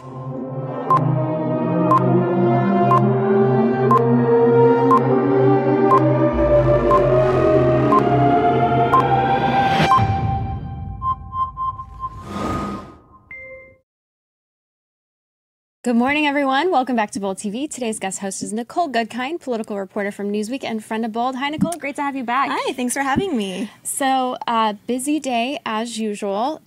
Good morning, everyone. Welcome back to Bold TV. Today's guest host is Nicole Goodkind, political reporter from Newsweek and friend of Bold. Hi, Nicole. Great to have you back. Hi. Thanks for having me. So, busy day as usual.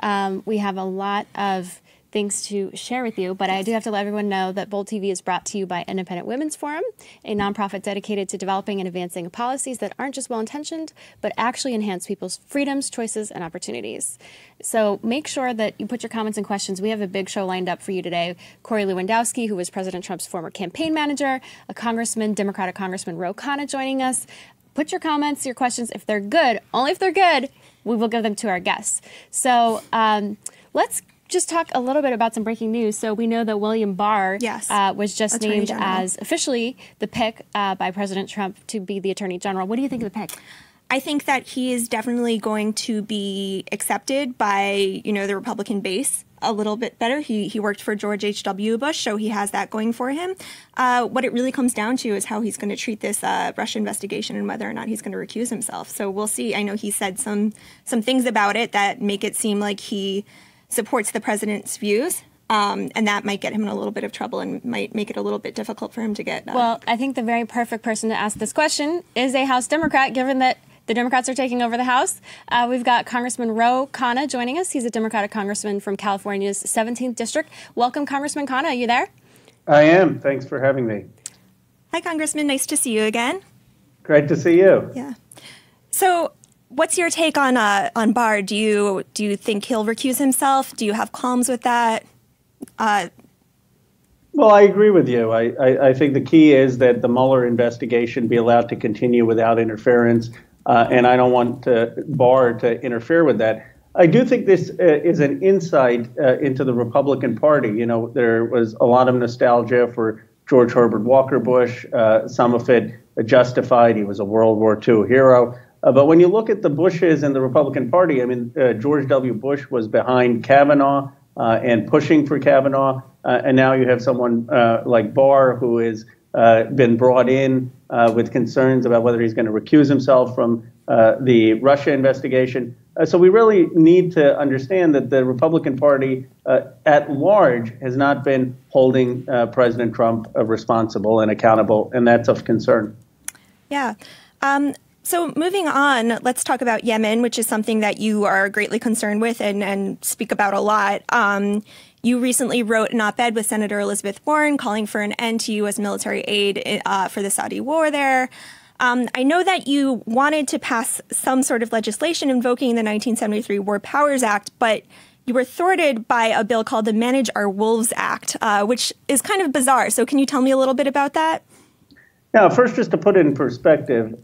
We have a lot of things to share with you, but I do have to let everyone know that Bold TV is brought to you by Independent Women's Forum, a nonprofit dedicated to developing and advancing policies that aren't just well-intentioned, but actually enhance people's freedoms, choices, and opportunities. So make sure that you put your comments and questions. We have a big show lined up for you today. Corey Lewandowski, who was President Trump's former campaign manager, a congressman, Democratic Congressman Khanna joining us. Put your comments, your questions, if they're good, only if they're good, we will give them to our guests. So let's just talk a little bit about some breaking news. So we know that William Barr was just named as officially the pick by President Trump to be the Attorney General. What do you think of the pick? I think that he is definitely going to be accepted by, the Republican base a little bit better. He worked for George H.W. Bush, so he has that going for him. What it really comes down to is how he's going to treat this Russia investigation and whether or not he's going to recuse himself. So we'll see. I know he said some things about it that make it seem like he supports the president's views, and that might get him in a little bit of trouble and might make it a little bit difficult for him to get. Well, I think the very perfect person to ask this question is a House Democrat, given that the Democrats are taking over the House. We've got Congressman Khanna joining us. He's a Democratic congressman from California's 17th District. Welcome, Congressman Khanna. Are you there? I am. Thanks for having me. Hi, Congressman. Nice to see you again. Great to see you. Yeah. So, what's your take on Barr? Do you think he'll recuse himself? Do you have qualms with that? Well, I agree with you. I think the key is that the Mueller investigation be allowed to continue without interference, and I don't want Barr to interfere with that. I do think this is an insight into the Republican Party. There was a lot of nostalgia for George Herbert Walker Bush, some of it justified. He was a World War II hero. But when you look at the Bushes and the Republican Party, George W. Bush was behind Kavanaugh and pushing for Kavanaugh. And now you have someone like Barr who has been brought in with concerns about whether he's going to recuse himself from the Russia investigation. So we really need to understand that the Republican Party at large has not been holding President Trump responsible and accountable, and that's of concern. Yeah. So moving on, let's talk about Yemen, which is something that you are greatly concerned with and speak about a lot. You recently wrote an op-ed with Senator Elizabeth Warren calling for an end to U.S. military aid for the Saudi war there. I know that you wanted to pass some sort of legislation invoking the 1973 War Powers Act, but you were thwarted by a bill called the Manage Our Wolves Act, which is kind of bizarre. So can you tell me a little bit about that? Now, first, just to put it in perspective,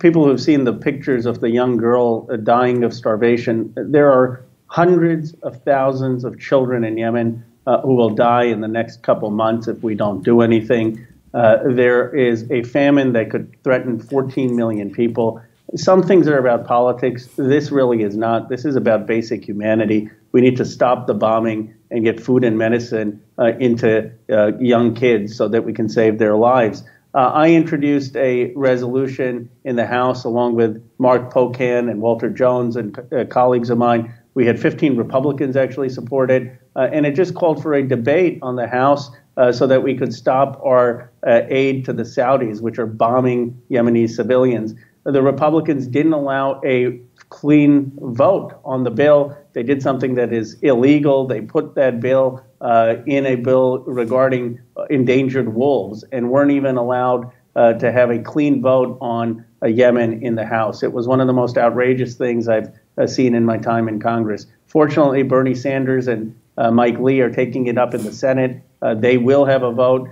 people who've seen the pictures of the young girl dying of starvation, there are hundreds of thousands of children in Yemen who will die in the next couple months if we don't do anything. There is a famine that could threaten 14 million people. Some things are about politics. This really is not. This is about basic humanity. We need to stop the bombing and get food and medicine into young kids so that we can save their lives. I introduced a resolution in the House along with Mark Pocan and Walter Jones and colleagues of mine. We had 15 Republicans actually support it, and it just called for a debate on the House so that we could stop our aid to the Saudis, which are bombing Yemeni civilians. The Republicans didn't allow a clean vote on the bill. They did something that is illegal. They put that bill in a bill regarding endangered wolves and weren't even allowed to have a clean vote on Yemen in the House. It was one of the most outrageous things I've seen in my time in Congress. Fortunately, Bernie Sanders and Mike Lee are taking it up in the Senate. They will have a vote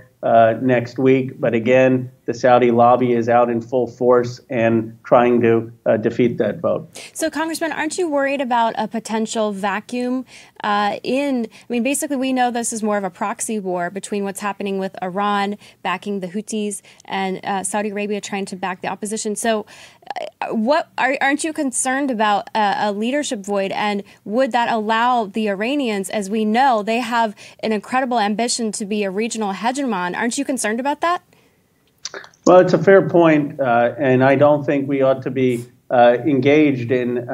next week. But again, the Saudi lobby is out in full force and trying to defeat that vote. So, Congressman, aren't you worried about a potential vacuum basically, we know this is more of a proxy war between what's happening with Iran backing the Houthis and Saudi Arabia trying to back the opposition. So aren't you concerned about a leadership void? And would that allow the Iranians, as we know, they have an incredible ambition to be a regional hegemon? Aren't you concerned about that? Well, it's a fair point, and I don't think we ought to be engaged in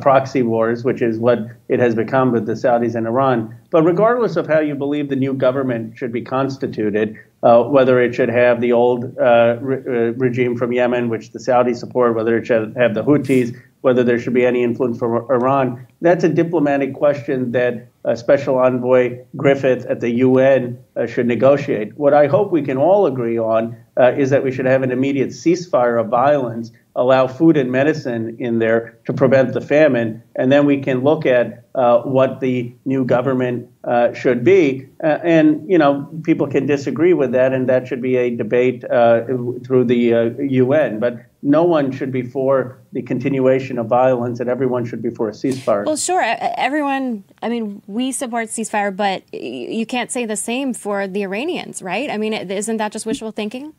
proxy wars, which is what it has become with the Saudis and Iran. But regardless of how you believe the new government should be constituted, whether it should have the old regime from Yemen, which the Saudis support, whether it should have the Houthis, whether there should be any influence from Iran, that's a diplomatic question that Special Envoy Griffith at the UN should negotiate. What I hope we can all agree on is that we should have an immediate ceasefire of violence, allow food and medicine in there to prevent the famine, and then we can look at what the new government should be. And, you know, people can disagree with that, and that should be a debate through the UN. But no one should be for the continuation of violence, and everyone should be for a ceasefire. Well, sure. Everyone, I mean, we support ceasefire, but you can't say the same for the Iranians, right? I mean, isn't that just wishful thinking?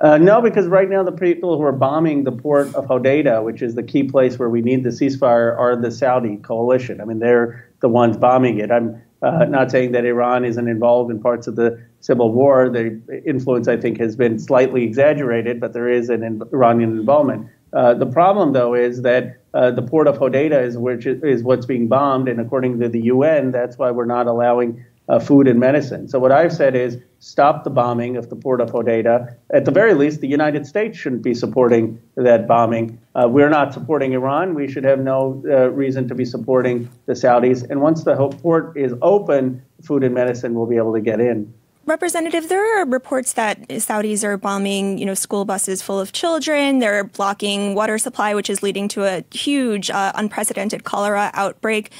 No, because right now the people who are bombing the port of Hodeidah, which is the key place where we need the ceasefire, are the Saudi coalition. I mean, they're the ones bombing it. I'm not saying that Iran isn't involved in parts of the civil war. The influence, I think, has been slightly exaggerated, but there is an Iranian involvement. The problem, though, is that the port of Hodeidah is what's being bombed, and according to the UN, that's why we're not allowing food and medicine. So what I've said is stop the bombing of the port of Hodeidah. At the very least, the United States shouldn't be supporting that bombing. We're not supporting Iran. We should have no reason to be supporting the Saudis. And once the port is open, food and medicine will be able to get in. Representative, there are reports that Saudis are bombing, school buses full of children. They're blocking water supply, which is leading to a huge, unprecedented cholera outbreak.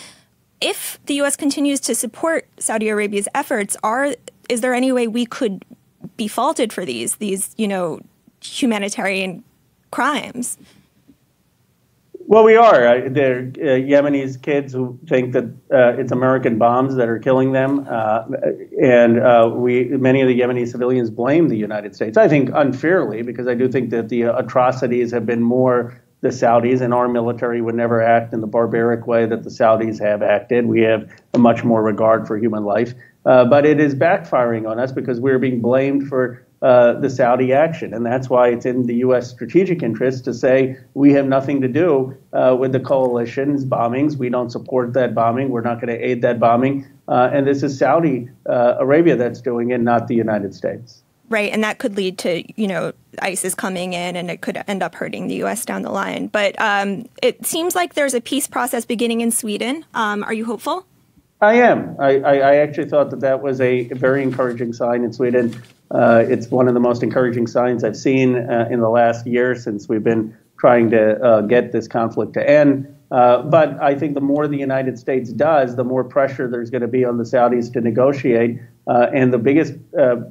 If the U.S. continues to support Saudi Arabia's efforts, is there any way we could be faulted for these humanitarian crimes? Well, we are. There are Yemenis kids who think that it's American bombs that are killing them, and many of the Yemeni civilians blame the United States. I think unfairly, because I do think that the atrocities have been more the Saudis, and our military would never act in the barbaric way that the Saudis have acted. We have a much more regard for human life. But it is backfiring on us because we're being blamed for the Saudi action. And that's why it's in the U.S. strategic interest to say we have nothing to do with the coalition's bombings. We don't support that bombing. We're not going to aid that bombing. And this is Saudi Arabia that's doing it, not the United States. Right, and that could lead to, ISIS coming in, and it could end up hurting the U.S. down the line. But it seems like there's a peace process beginning in Sweden. Are you hopeful? I am. I actually thought that was a very encouraging sign in Sweden. It's one of the most encouraging signs I've seen in the last year since we've been trying to get this conflict to end. But I think the more the United States does, the more pressure there's going to be on the Saudis to negotiate. And the biggest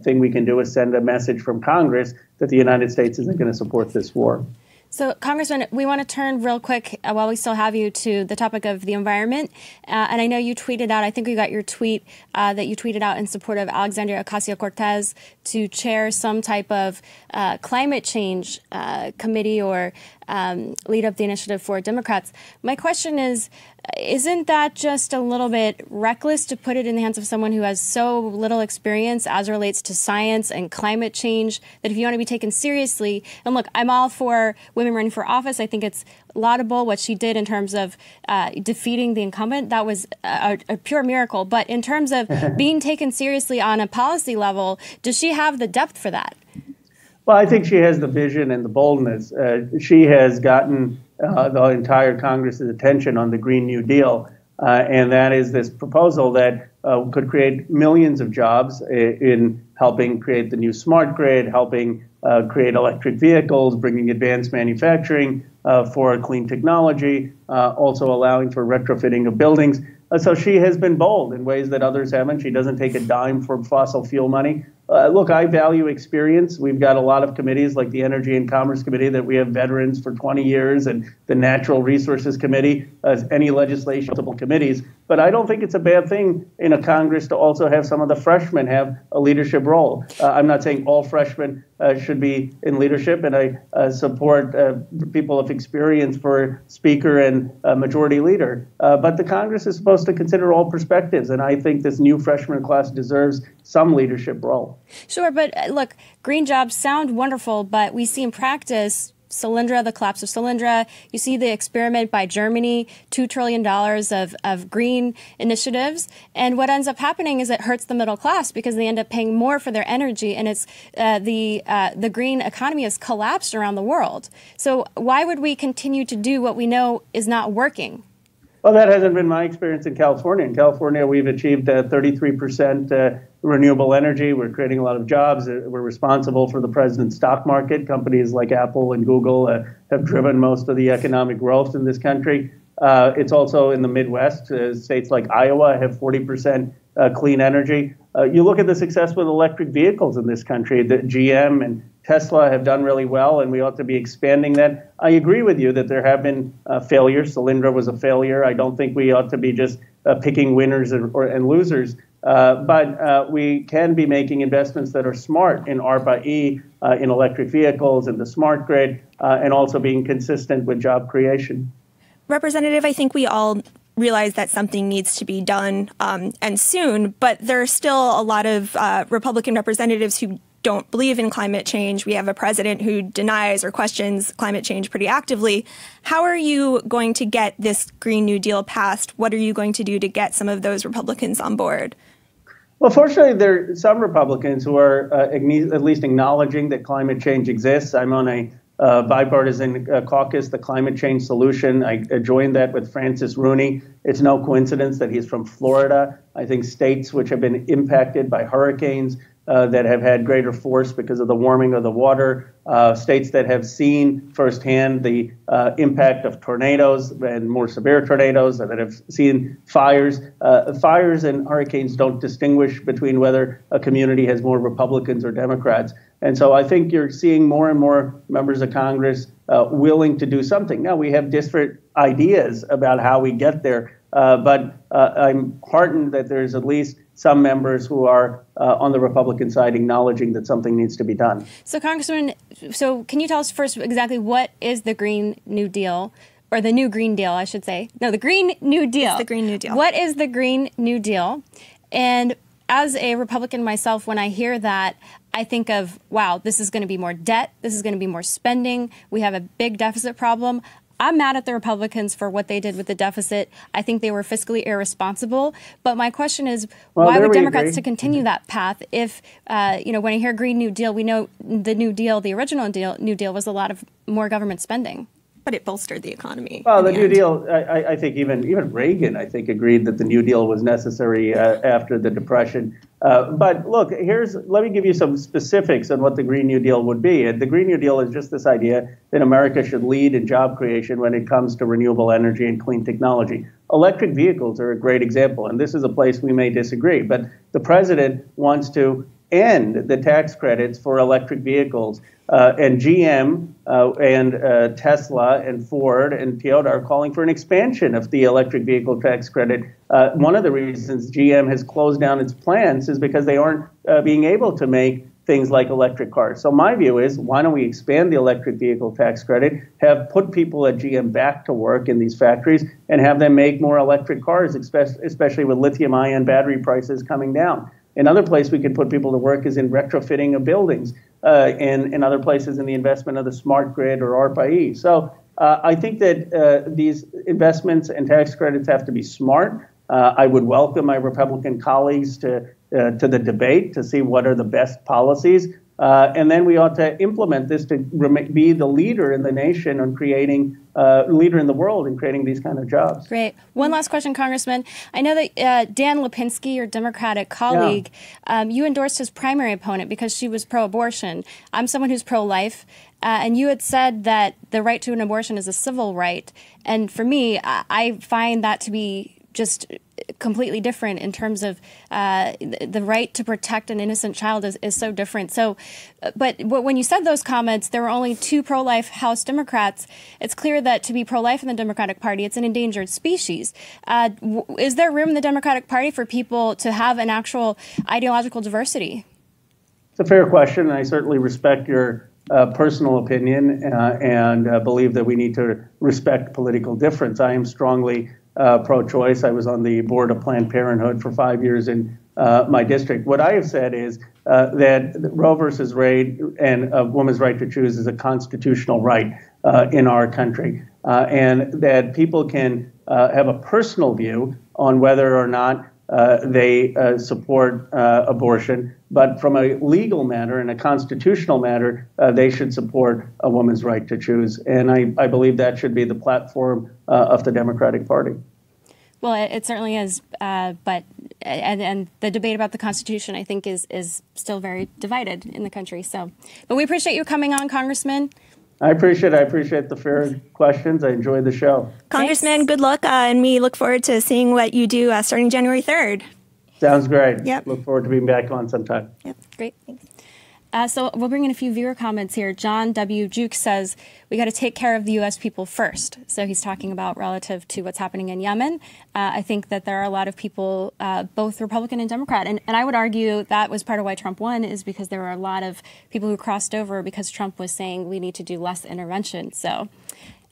thing we can do is send a message from Congress that the United States isn't going to support this war. So, Congressman, we want to turn real quick, while we still have you, to the topic of the environment. And I know you tweeted out, I think we got your tweet that you tweeted out in support of Alexandria Ocasio-Cortez to chair some type of climate change committee or lead up the initiative for Democrats. My question is, isn't that just a little bit reckless to put it in the hands of someone who has so little experience as it relates to science and climate change, that if you want to be taken seriously, and look, I'm all for women running for office. I think it's laudable what she did in terms of defeating the incumbent. That was a pure miracle. But in terms of being taken seriously on a policy level, does she have the depth for that? Well, I think she has the vision and the boldness. She has gotten the entire Congress's attention on the Green New Deal, and that is this proposal that could create millions of jobs in helping create the new smart grid, helping create electric vehicles, bringing advanced manufacturing for clean technology, also allowing for retrofitting of buildings. So she has been bold in ways that others haven't. She doesn't take a dime from fossil fuel money. Look, I value experience. We've got a lot of committees like the Energy and Commerce Committee that we have veterans for 20 years, and the Natural Resources Committee, any legislation, multiple committees. But I don't think it's a bad thing in a Congress to also have some of the freshmen have a leadership role. I'm not saying all freshmen should be in leadership, and I support people of experience for Speaker and Majority Leader. But the Congress is supposed to consider all perspectives, and I think this new freshman class deserves some leadership role. Sure, but look, green jobs sound wonderful, but we see in practice Solyndra, the collapse of Solyndra. You see the experiment by Germany, $2 trillion of green initiatives. And what ends up happening is it hurts the middle class because they end up paying more for their energy. And it's the green economy has collapsed around the world. So why would we continue to do what we know is not working? Well, that hasn't been my experience in California. In California, we've achieved 33% renewable energy. We're creating a lot of jobs. We're responsible for the president's stock market. Companies like Apple and Google have driven most of the economic growth in this country. It's also in the Midwest. States like Iowa have 40% clean energy. You look at the success with electric vehicles in this country. The GM and Tesla have done really well, and we ought to be expanding that. I agree with you that there have been failures. Solyndra was a failure. I don't think we ought to be just picking winners and losers. But we can be making investments that are smart in ARPA-E, in electric vehicles, in the smart grid, and also being consistent with job creation. Representative, I think we all realize that something needs to be done and soon, but there are still a lot of Republican representatives who don't believe in climate change. We have a president who denies or questions climate change pretty actively. How are you going to get this Green New Deal passed? What are you going to do to get some of those Republicans on board? Well, fortunately, there are some Republicans who are at least acknowledging that climate change exists. I'm on a bipartisan caucus, the Climate Change Solution. I joined that with Francis Rooney. It's no coincidence that he's from Florida. I think states which have been impacted by hurricanes that have had greater force because of the warming of the water, states that have seen firsthand the impact of tornadoes and more severe tornadoes, that have seen fires. Fires and hurricanes don't distinguish between whether a community has more Republicans or Democrats. And so I think you're seeing more and more members of Congress willing to do something. Now, we have different ideas about how we get there, but I'm heartened that there's at least some members who are on the Republican side acknowledging that something needs to be done. So, Congressman, can you tell us first exactly what is the Green New Deal, or the New Green Deal, I should say? No, the Green New Deal. It's the Green New Deal. What is the Green New Deal? And as a Republican myself, when I hear that, I think of, wow, this is going to be more debt. This is going to be more spending. We have a big deficit problem. I'm mad at the Republicans for what they did with the deficit. I think they were fiscally irresponsible. But my question is, why would Democrats to continue that path if, when I hear Green New Deal, we know the New Deal, the original New Deal was a lot of more government spending. But it bolstered the economy. Well, the New Deal, I think even Reagan, I think, agreed that the New Deal was necessary after the Depression. But look, let me give you some specifics on what the Green New Deal would be. And the Green New Deal is just this idea that America should lead in job creation when it comes to renewable energy and clean technology. Electric vehicles are a great example, and this is a place we may disagree. But the president wants to end the tax credits for electric vehicles. And GM and Tesla and Ford and Toyota are calling for an expansion of the electric vehicle tax credit. One of the reasons GM has closed down its plants is because they aren't being able to make things like electric cars. So my view is, why don't we expand the electric vehicle tax credit, put people at GM back to work in these factories, and have them make more electric cars, especially with lithium-ion battery prices coming down. Another place we can put people to work is in retrofitting of buildings, and in other places in the investment of the smart grid or ARPA-E. So I think that these investments and tax credits have to be smart. I would welcome my Republican colleagues to the debate to see what are the best policies. And then we ought to implement this to be the leader in the nation on creating, leader in the world in creating these kind of jobs. Great. One last question, Congressman. I know that Dan Lipinski, your Democratic colleague, you endorsed his primary opponent because she was pro-abortion. I'm someone who's pro-life. And you had said that the right to an abortion is a civil right. And for me, I find that to be just completely different in terms of the right to protect an innocent child is so different. So, but when you said those comments, there were only 2 pro-life House Democrats. It's clear that to be pro-life in the Democratic Party, it's an endangered species. Is there room in the Democratic Party for people to have an actual ideological diversity? It's a fair question, and I certainly respect your personal opinion and believe that we need to respect political difference. I am strongly pro-choice. I was on the board of Planned Parenthood for 5 years in my district. What I have said is that Roe versus Wade and a woman's right to choose is a constitutional right in our country, and that people can have a personal view on whether or not they support abortion, but from a legal matter and a constitutional matter, they should support a woman's right to choose. And I believe that should be the platform of the Democratic Party. Well, it certainly is, but the debate about the Constitution, I think, is still very divided in the country. So, but we appreciate you coming on, Congressman. I appreciate the fair questions. I enjoyed the show. Congressman, Thanks. good luck, and we look forward to seeing what you do starting January 3rd. Sounds great. Yep. Look forward to being back on sometime. Yep. Great. Thanks. So we'll bring in a few viewer comments here. John W. Juke says, we got to take care of the U.S. people first. So he's talking about relative to what's happening in Yemen. I think that there are a lot of people, both Republican and Democrat, and I would argue that was part of why Trump won, is because there were a lot of people who crossed over because Trump was saying we need to do less intervention. So,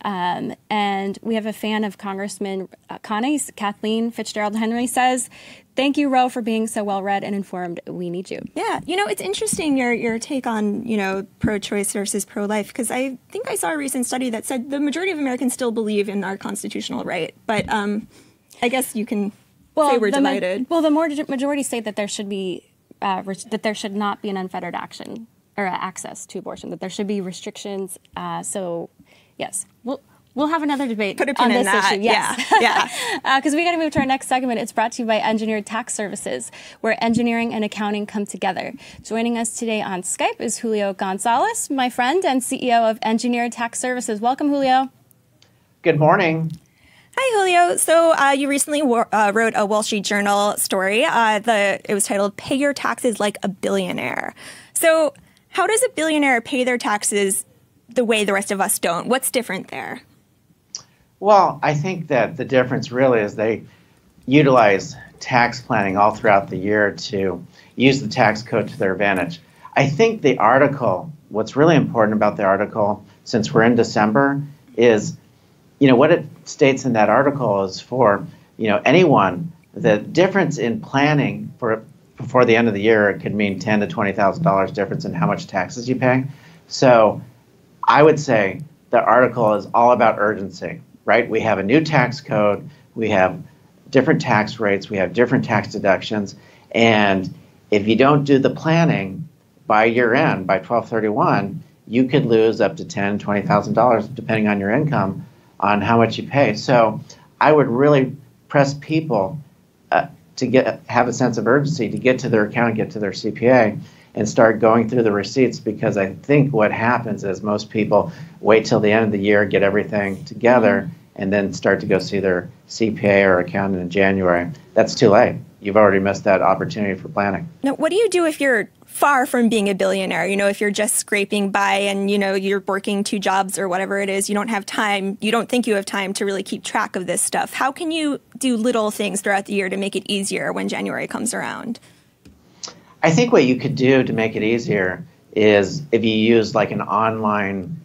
and we have a fan of Congressman Khanna, Kathleen Fitzgerald Henry, says, thank you, Roe, for being so well-read and informed. We need you. Yeah, it's interesting your take on, pro-choice versus pro-life, because I think I saw a recent study that said the majority of Americans still believe in our constitutional right. But I guess you can say we're divided. The majority say that there should be that there should not be an unfettered action or access to abortion. That there should be restrictions. So, yes, we'll have another debate on this issue. Yes. Yeah. Because we got to move to our next segment. It's brought to you by Engineered Tax Services, where engineering and accounting come together. Joining us today on Skype is Julio Gonzalez, my friend and CEO of Engineered Tax Services. Welcome, Julio. Good morning. Hi, Julio. So you recently wrote a Wall Street Journal story. It was titled "Pay Your Taxes Like a Billionaire." So how does a billionaire pay their taxes the way the rest of us don't? What's different there? Well, I think that the difference really is they utilize tax planning all throughout the year to use the tax code to their advantage. I think the article, what's really important about the article, since we're in December, is, what it states in that article is for, anyone, the difference in planning before the end of the year, it could mean $10,000 to $20,000 difference in how much taxes you pay. So I would say the article is all about urgency, right? We have a new tax code, we have different tax rates, we have different tax deductions, and if you don't do the planning by year end, by 12/31, you could lose up to $10,000, $20,000 depending on your income on how much you pay. So I would really press people to have a sense of urgency to get to their account, get to their CPA, and start going through the receipts, because I think what happens is most people wait till the end of the year, get everything together, and then start to go see their CPA or accountant in January. That's too late. You've already missed that opportunity for planning. Now, what do you do if you're far from being a billionaire? If you're just scraping by and, you're working 2 jobs or whatever it is, you don't have time, you don't think you have time to really keep track of this stuff. How can you do little things throughout the year to make it easier when January comes around? I think what you could do to make it easier is if you use like an online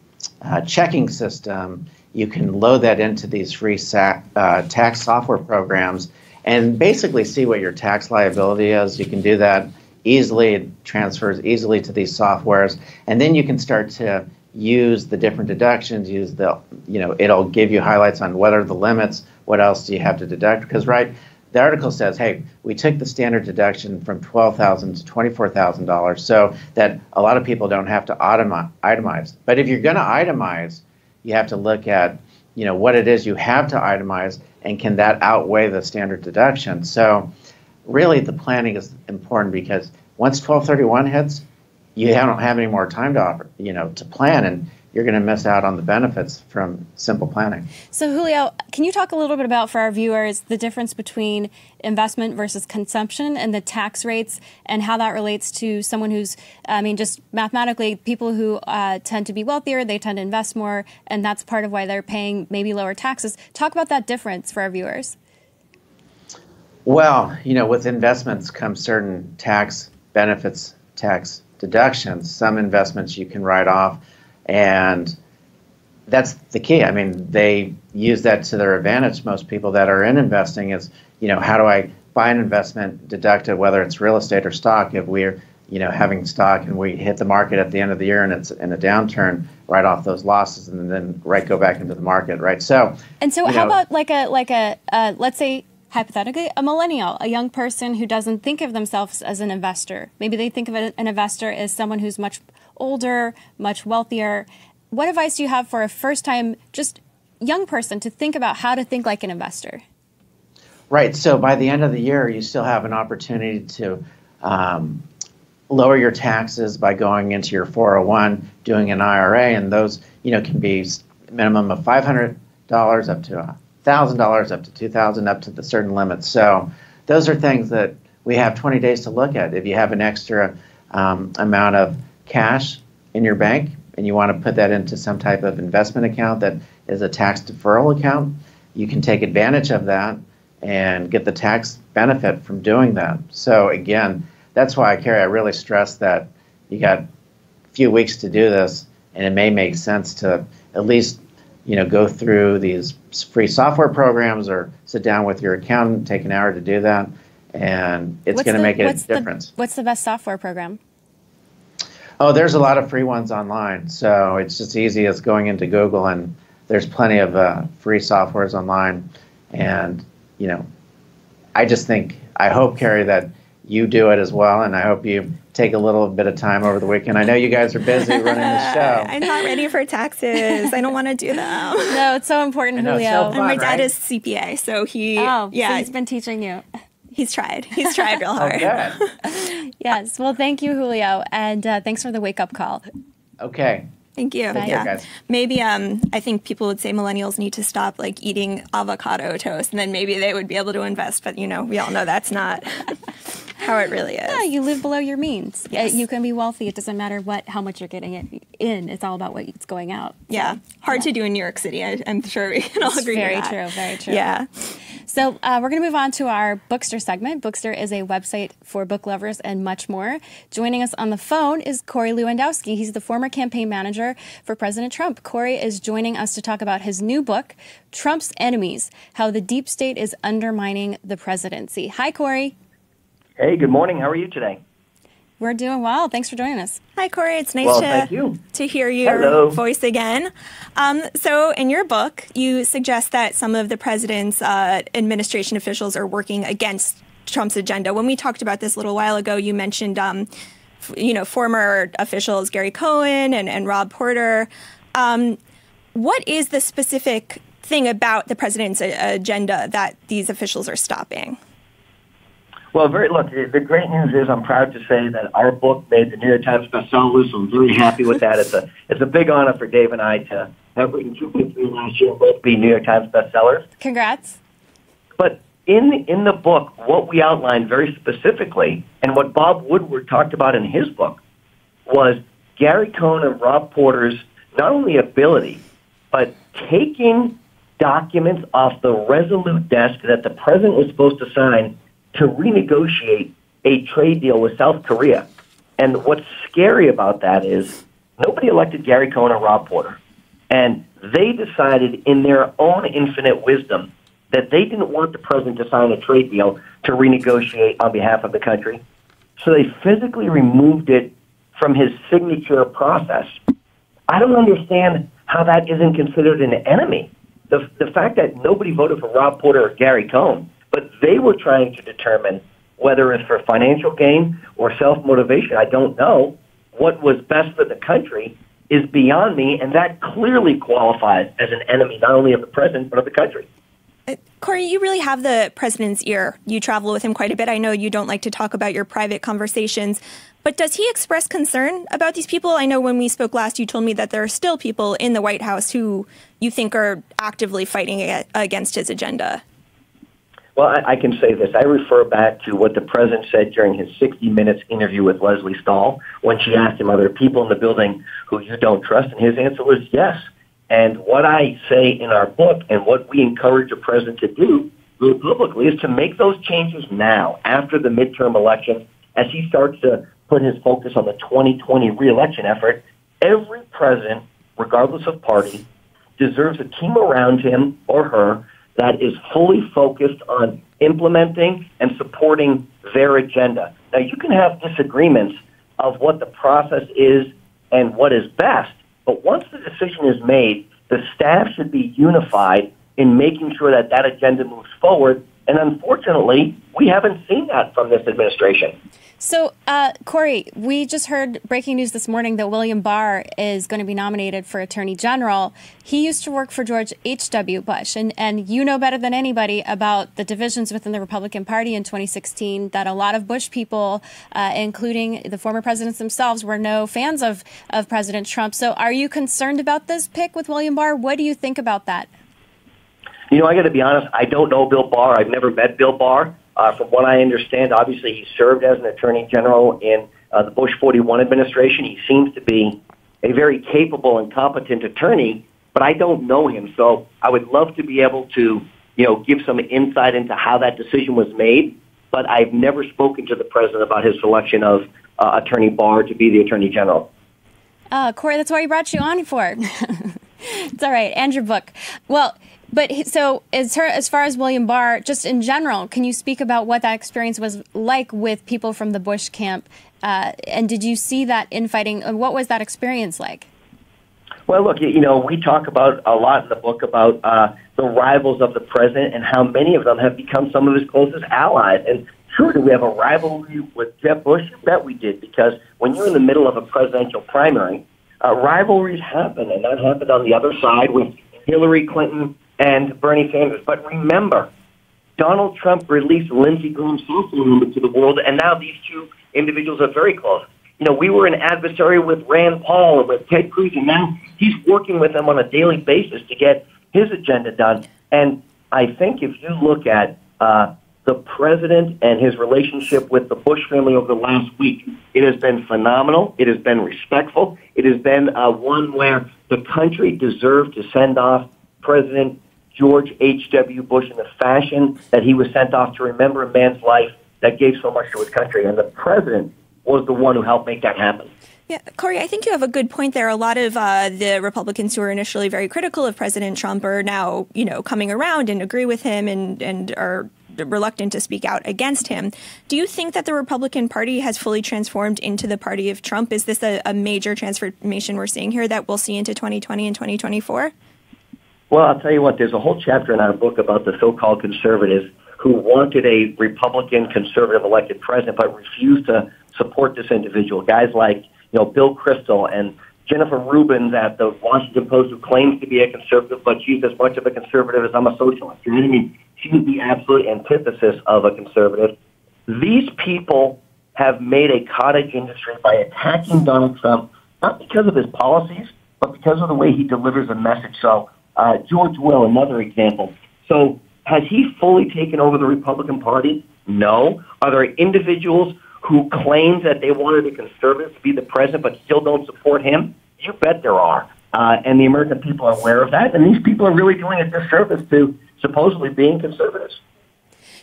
checking system, you can load that into these free tax software programs and basically see what your tax liability is. You can do that easily. It transfers easily to these softwares. And then you can start to use the different deductions, it'll give you highlights on what are the limits, what else do you have to deduct. Because, the article says, hey, we took the standard deduction from $12,000 to $24,000 so that a lot of people don't have to itemize. But if you're going to itemize, you have to look at, what it is you have to itemize, and can that outweigh the standard deduction. So really the planning is important, because once 12/31 hits, you don't have any more time to plan, and you're going to miss out on the benefits from simple planning. So, Julio, can you talk a little bit about, for our viewers, the difference between investment versus consumption and the tax rates, and how that relates to someone who's, just mathematically, people who tend to be wealthier, they tend to invest more, and that's part of why they're paying maybe lower taxes. Talk about that difference for our viewers. Well, with investments come certain tax benefits, tax deductions. Some investments you can write off, and that's the key. I mean, they use that to their advantage. Most people that are in investing is, how do I buy an investment, deduct it, whether it's real estate or stock? If we're, having stock and we hit the market at the end of the year and it's in a downturn, write off those losses and then go back into the market, right? So how about like a let's say hypothetically a millennial, a young person who doesn't think of themselves as an investor. Maybe they think of an investor as someone who's much older, much wealthier. What advice do you have for a first-time, just young person to think about how to think like an investor? Right. So by the end of the year, you still have an opportunity to lower your taxes by going into your 401, doing an IRA, and those, can be minimum of $500 up to $1,000, up to $2,000, up to the certain limits. So those are things that we have 20 days to look at. If you have an extra amount of cash in your bank and you want to put that into some type of investment account that is a tax deferral account, you can take advantage of that and get the tax benefit from doing that. So again, that's why, Carrie, I really stress that you got a few weeks to do this, and it may make sense to at least, go through these free software programs or sit down with your accountant, take an hour to do that, and it's going to make a difference. What's the best software program? Oh, there's a lot of free ones online, so it's just easy as going into Google, and there's plenty of free softwares online, and I hope, Carrie, that you do it as well, and I hope you take a little bit of time over the weekend. I know you guys are busy running the show. I'm not ready for taxes. I don't want to do them. No, it's so important, Julio. So fun, and my dad right? is CPA, so so he's been teaching you. He's tried. He's tried real hard. Okay. Yes. Well, thank you, Julio, and thanks for the wake-up call. Okay. Thank you. Bye. Yeah. Guys. Maybe I think people would say millennials need to stop eating avocado toast, and then maybe they would be able to invest. But we all know that's not how it really is. Yeah, you live below your means. Yes. You can be wealthy. It doesn't matter how much you're getting it in. It's all about what's going out. Yeah, hard to do in New York City. I'm sure we can all agree. Very to that. true. Very true. Yeah. So we're going to move on to our Bookstr segment. Bookstr is a website for book lovers and much more. Joining us on the phone is Corey Lewandowski. He's the former campaign manager for President Trump. Corey is joining us to talk about his new book, Trump's Enemies, How the Deep State is Undermining the Presidency. Hi, Corey. Hey, good morning. How are you today? We're doing well. Thanks for joining us. Hi, Corey. It's nice thank you. to hear your Hello. voice again. So in your book, you suggest that some of the president's administration officials are working against Trump's agenda. When we talked about this a little while ago, you mentioned, former officials Gary Cohn and Rob Porter. What is the specific thing about the president's agenda that these officials are stopping? Well, look, the great news is I'm proud to say that our book made the New York Times bestseller list, so I'm very happy with that. It's a big honor for Dave and I to have written 2.3 last year and both be New York Times bestsellers. Congrats. But in the book, what we outlined very specifically, and what Bob Woodward talked about in his book, was Gary Cohn and Rob Porter's not only ability, but taking documents off the Resolute desk that the president was supposed to sign to renegotiate a trade deal with South Korea. And what's scary about that is nobody elected Gary Cohn or Rob Porter. And they decided in their own infinite wisdom that they didn't want the president to sign a trade deal to renegotiate on behalf of the country. So they physically removed it from his signature process. I don't understand how that isn't considered an enemy. The fact that nobody voted for Rob Porter or Gary Cohn, but they were trying to determine whether it's for financial gain or self-motivation, I don't know, what was best for the country is beyond me, and that clearly qualifies as an enemy not only of the president, but of the country. Corey, you really have the president's ear. You travel with him quite a bit. I know you don't like to talk about your private conversations, but does he express concern about these people? I know when we spoke last, you told me that there are still people in the White House who you think are actively fighting against his agenda. Well, I can say this. I refer back to what the president said during his 60 Minutes interview with Leslie Stahl when she asked him, are there people in the building who you don't trust? And his answer was yes. And what I say in our book and what we encourage the president to do publicly is to make those changes now, after the midterm election, as he starts to put his focus on the 2020 reelection effort. Every president, regardless of party, deserves a team around him or her that is fully focused on implementing and supporting their agenda. Now, you can have disagreements of what the process is and what is best, but once the decision is made, the staff should be unified in making sure that that agenda moves forward. And unfortunately, we haven't seen that from this administration. So, Corey, we just heard breaking news this morning that William Barr is going to be nominated for Attorney General. He used to work for George H.W. Bush, and you know better than anybody about the divisions within the Republican Party in 2016, that a lot of Bush people, including the former presidents themselves, were no fans of President Trump. So are you concerned about this pick with William Barr? What do you think about that? You know, I got to be honest, I don't know Bill Barr. I've never met Bill Barr. From what I understand, obviously he served as an attorney general in the Bush 41 administration. He seems to be a very capable and competent attorney, but I don't know him. So I would love to be able to, give some insight into how that decision was made, but I've never spoken to the president about his selection of Attorney Barr to be the attorney general. Corey, that's why we brought you on for. It's all right. And your book. Well, but so as far as William Barr, just in general, can you speak about what that experience was like with people from the Bush camp? And did you see that infighting? What was that experience like? Well, look, we talk about a lot in the book about the rivals of the president and how many of them have become some of his closest allies. And sure, do we have a rivalry with Jeb Bush? You bet we did, because when you're in the middle of a presidential primary, rivalries happen, and that happened on the other side with Hillary Clinton and Bernie Sanders. But remember, Donald Trump released Lindsey Graham's cell phone number to the world, and now these two individuals are very close. We were an adversary with Rand Paul and with Ted Cruz, and now he's working with them on a daily basis to get his agenda done. And I think if you look at the president and his relationship with the Bush family over the last week, it has been phenomenal. It has been respectful. It has been one where the country deserved to send off President George H.W. Bush in the fashion that he was sent off to remember a man's life that gave so much to his country. And the president was the one who helped make that happen. Yeah, Corey, I think you have a good point there. A lot of the Republicans who were initially very critical of President Trump are now, coming around and agree with him and are reluctant to speak out against him. Do you think that the Republican Party has fully transformed into the party of Trump? Is this a major transformation we're seeing here that we'll see into 2020 and 2024? Well, I'll tell you what, there's a whole chapter in our book about the so-called conservatives who wanted a Republican conservative elected president but refused to support this individual. Guys like, Bill Kristol and Jennifer Rubin at the Washington Post, who claims to be a conservative, but she's as much of a conservative as I'm a socialist. You know what I mean? She's the absolute antithesis of a conservative. These people have made a cottage industry by attacking Donald Trump, not because of his policies, but because of the way he delivers a message. So, George Will, another example. So, has he fully taken over the Republican Party? No. Are there individuals who claim that they wanted a conservative to be the president but still don't support him? You bet there are. And the American people are aware of that. And these people are really doing a disservice to supposedly being conservatives.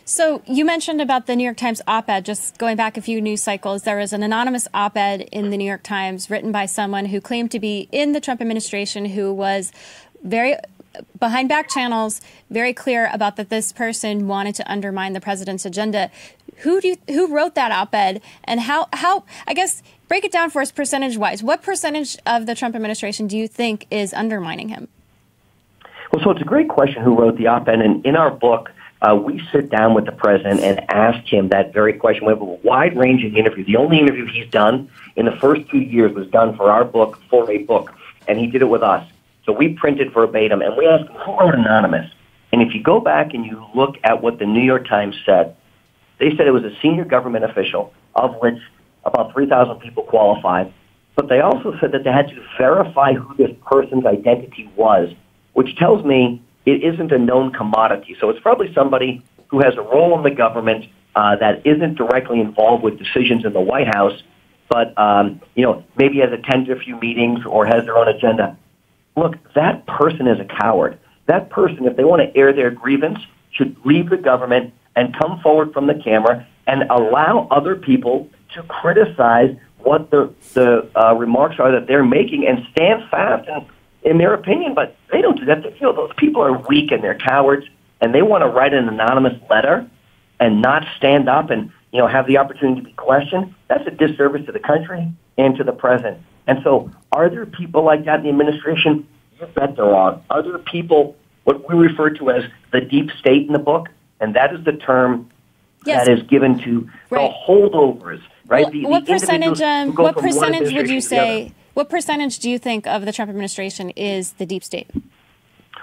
So you mentioned about the New York Times op-ed, just going back a few news cycles. There was an anonymous op-ed in the New York Times written by someone who claimed to be in the Trump administration, who was very behind back channels, very clear about that this person wanted to undermine the president's agenda. Who wrote that op-ed, and how I guess break it down for us percentage wise? What percentage of the Trump administration do you think is undermining him? Well, so it's a great question who wrote the op-ed, and in our book, we sit down with the president and ask him that very question. We have a wide-ranging interview. The only interview he's done in the first 2 years was done for our book, for a book, and he did it with us. So we printed verbatim, and we asked him who wrote anonymous. And if you go back and you look at what the New York Times said, they said it was a senior government official, of which about 3,000 people qualified. But they also said that they had to verify who this person's identity was, which tells me it isn't a known commodity. So it's probably somebody who has a role in the government that isn't directly involved with decisions in the White House, but maybe has attended a few meetings or has their own agenda. Look, that person is a coward. That person, if they want to air their grievance, should leave the government and come forward from the camera and allow other people to criticize what the remarks are that they're making and stand fast in their opinion, but they don't do that. They feel those people are weak and they're cowards, and they want to write an anonymous letter and not stand up and have the opportunity to be questioned. That's a disservice to the country and to the president. And so, are there people like that in the administration? You bet there are. Are there people, what we refer to as the deep state in the book, and that is the term that is given to the holdovers, right? Well, what percentage would you say? What percentage do you think of the Trump administration is the deep state?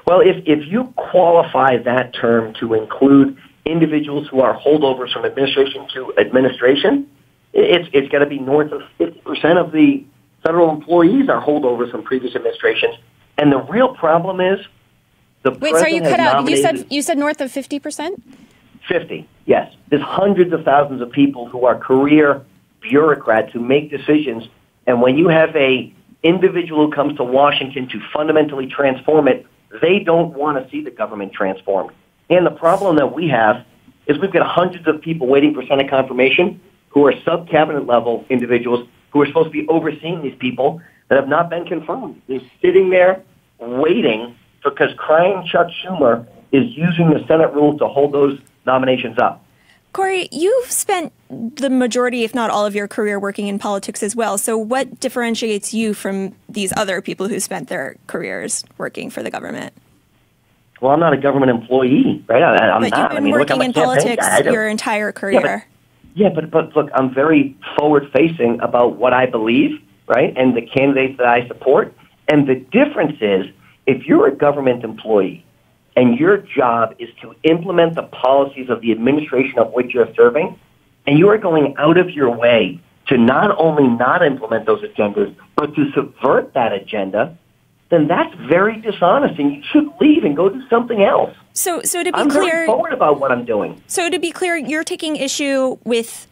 Well, if you qualify that term to include individuals who are holdovers from administration to administration, it's got to be north of 50% of the federal employees are holdovers from previous administrations. And the real problem is the president sorry, you cut out. Nominated, you said north of 50%? 50, yes. There's hundreds of thousands of people who are career bureaucrats who make decisions. And when you have a individual who comes to Washington to fundamentally transform it, they don't want to see the government transformed. And the problem that we have is we've got hundreds of people waiting for Senate confirmation who are sub-cabinet level individuals who are supposed to be overseeing these people that have not been confirmed. They're sitting there waiting because crying Chuck Schumer is using the Senate rules to hold those nominations up. Corey, you've spent the majority, if not all of your career working in politics as well. So what differentiates you from these other people who spent their careers working for the government? Well, I'm not a government employee, right? I'm but not. You've been working in politics your entire career. But look, I'm very forward-facing about what I believe, right, and the candidates that I support. And the difference is, if you're a government employee and your job is to implement the policies of the administration of which you're serving, and you are going out of your way to not only not implement those agendas, but to subvert that agenda, then that's very dishonest, and you should leave and go do something else. So to be I'm clear, very forward about what I'm doing. So to be clear, you're taking issue with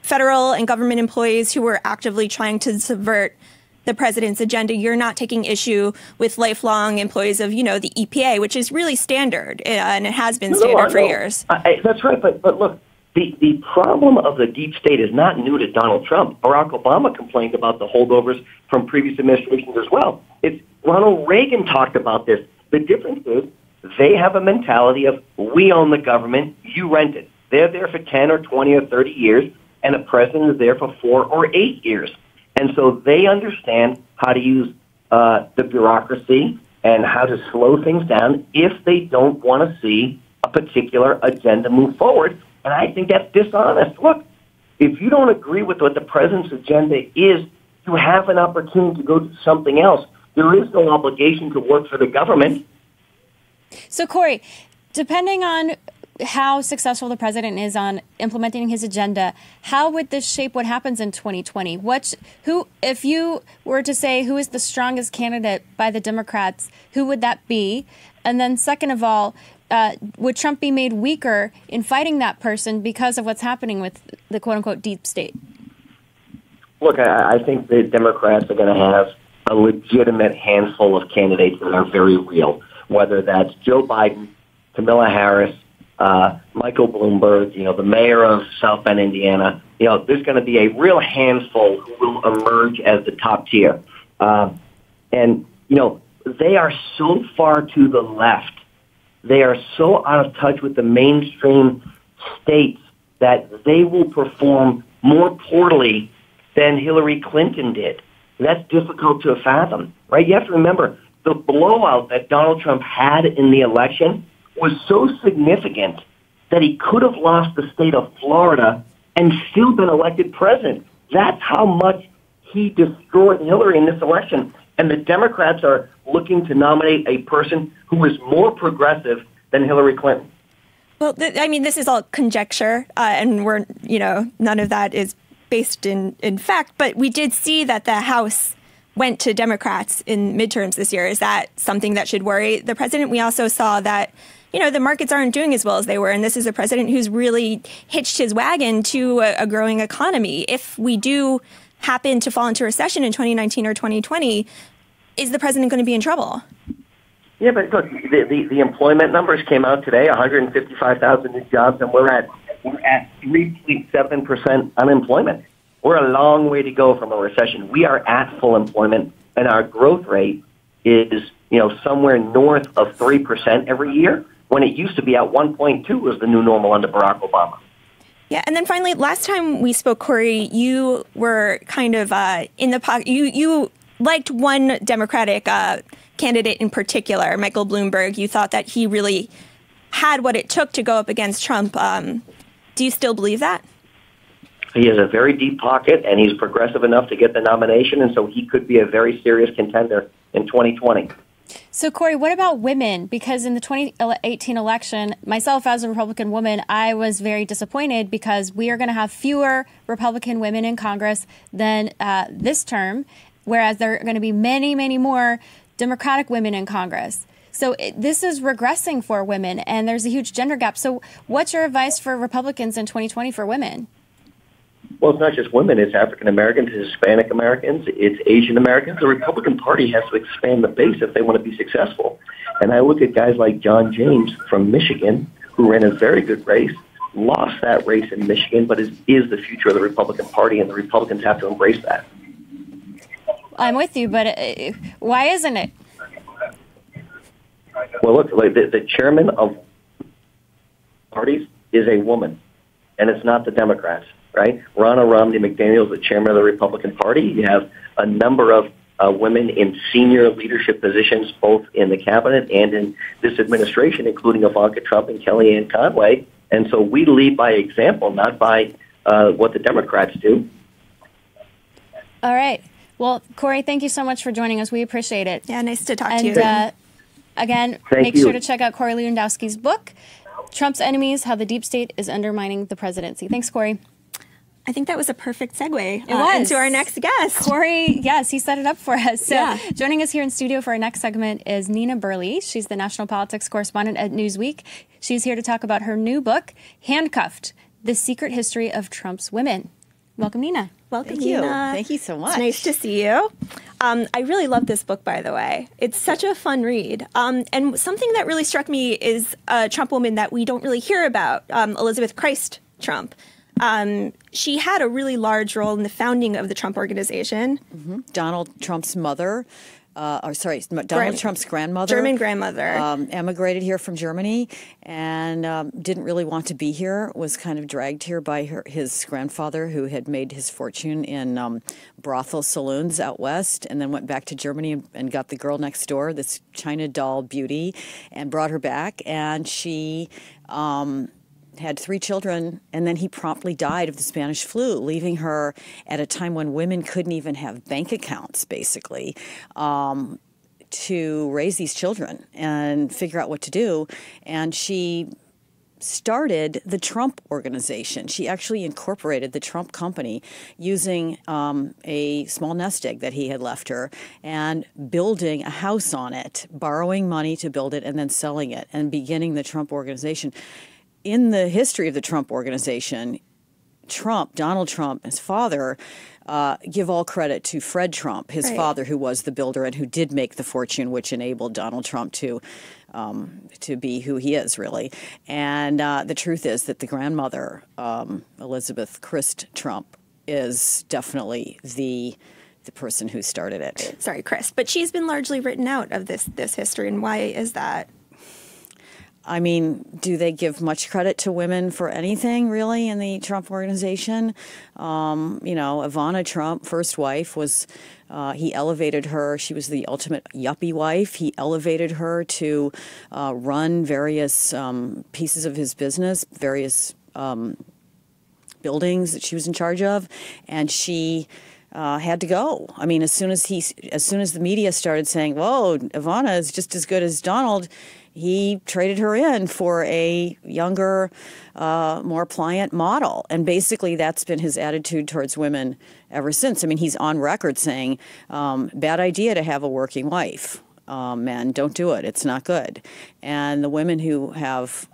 federal and government employees who are actively trying to subvert the president's agenda. You're not taking issue with lifelong employees of, the EPA, which is really standard, and it has been standard for years. That's right, but look, the problem of the deep state is not new to Donald Trump. Barack Obama complained about the holdovers from previous administrations as well. Ronald Reagan talked about this. The difference is they have a mentality of, we own the government, you rent it. They're there for 10 or 20 or 30 years, and the president is there for 4 or 8 years. And so they understand how to use the bureaucracy and how to slow things down if they don't want to see a particular agenda move forward. And I think that's dishonest. Look, if you don't agree with what the president's agenda is, you have an opportunity to go do something else. There is no obligation to work for the government. So, Corey, depending on how successful the president is on implementing his agenda, how would this shape what happens in 2020? If you were to say who is the strongest candidate by the Democrats, who would that be? And then second of all, would Trump be made weaker in fighting that person because of what's happening with the quote-unquote deep state? Look, I think the Democrats are going to have a legitimate handful of candidates that are very real, whether that's Joe Biden, Kamala Harris, Michael Bloomberg, the mayor of South Bend, Indiana. There's going to be a real handful who will emerge as the top tier. And they are so far to the left. They are so out of touch with the mainstream states that they will perform more poorly than Hillary Clinton did. That's difficult to fathom, right? You have to remember, the blowout that Donald Trump had in the election was so significant that he could have lost the state of Florida and still been elected president. That's how much he destroyed Hillary in this election. And the Democrats are looking to nominate a person who is more progressive than Hillary Clinton. Well, this is all conjecture, and we're, none of that is based in fact. But we did see that the House went to Democrats in midterms this year. Is that something that should worry the president? We also saw that, the markets aren't doing as well as they were. And this is a president who's really hitched his wagon to a growing economy. If we do happen to fall into recession in 2019 or 2020, is the president going to be in trouble? Yeah, but look, the employment numbers came out today, 155,000 new jobs, and we're at 3.7% unemployment. we're a long way to go from a recession. We are at full employment, and our growth rate is, somewhere north of 3% every year, when it used to be at 1.2 was the new normal under Barack Obama. Yeah, and then finally, last time we spoke, Corey, you were kind of in the pocket. You liked one Democratic candidate in particular, Michael Bloomberg. You thought that he really had what it took to go up against Trump. Do you still believe that? He has a very deep pocket, and he's progressive enough to get the nomination, and so he could be a very serious contender in 2020. So, Corey, what about women? Because in the 2018 election, myself as a Republican woman, I was very disappointed because we are going to have fewer Republican women in Congress than this term, whereas there are going to be many, many more Democratic women in Congress. So this is regressing for women, and there's a huge gender gap. So what's your advice for Republicans in 2020 for women? Well, it's not just women. It's African Americans, it's Hispanic Americans, it's Asian Americans. The Republican Party has to expand the base if they want to be successful. And I look at guys like John James from Michigan, who ran a very good race, lost that race in Michigan, but is the future of the Republican Party, and the Republicans have to embrace that. I'm with you, but why isn't it? Well, look, the chairman of parties is a woman, and it's not the Democrats. Right? Ronna Romney McDaniel is the chairman of the Republican Party. You have a number of women in senior leadership positions, both in the cabinet and in this administration, including Ivanka Trump and Kellyanne Conway. And so we lead by example, not by what the Democrats do. All right. Well, Corey, thank you so much for joining us. We appreciate it. Yeah, nice to talk to you. And again, make sure to check out Corey Lewandowski's book, Trump's Enemies, How the Deep State is Undermining the Presidency. Thanks, Corey. I think that was a perfect segue into our next guest. Corey, yes, he set it up for us. So yeah. Joining us here in studio for our next segment is Nina Burleigh. She's the national politics correspondent at Newsweek. She's here to talk about her new book, Handcuffed, The Secret History of Trump's Women. Welcome, Nina. Welcome, Thank you. Nina. Thank you so much. It's nice to see you. I really love this book, by the way. It's such a fun read. And something that really struck me is a Trump woman that we don't really hear about, Elizabeth Christ Trump. She had a really large role in the founding of the Trump Organization. Mm-hmm. Donald Trump's mother, Donald Trump's grandmother. German grandmother. Emigrated here from Germany and didn't really want to be here, was kind of dragged here by his grandfather, who had made his fortune in brothel saloons out west, and then went back to Germany and got the girl next door, this China doll beauty, and brought her back. And she had 3 children, and then he promptly died of the Spanish flu, leaving her at a time when women couldn't even have bank accounts, basically, to raise these children and figure out what to do. And she started the Trump Organization. She actually incorporated the Trump company using a small nest egg that he had left her and building a house on it, borrowing money to build it and then selling it and beginning the Trump Organization. In the history of the Trump Organization, Donald Trump, his father, give all credit to Fred Trump, his father, who was the builder and who did make the fortune, which enabled Donald Trump to be who he is, really. And the truth is that the grandmother, Elizabeth Christ Trump, is definitely the person who started it. Sorry, Chris, but she's been largely written out of this history, and why is that? I mean, do they give much credit to women for anything, really, in the Trump Organization? Ivana Trump, first wife, he elevated her. She was the ultimate yuppie wife. He elevated her to run various pieces of his business, various buildings that she was in charge of, and she had to go. I mean, as soon as the media started saying, "Whoa, Ivana is just as good as Donald," he traded her in for a younger, more pliant model. And basically that's been his attitude towards women ever since. I mean, he's on record saying, bad idea to have a working wife. Men, don't do it. It's not good. And the women who have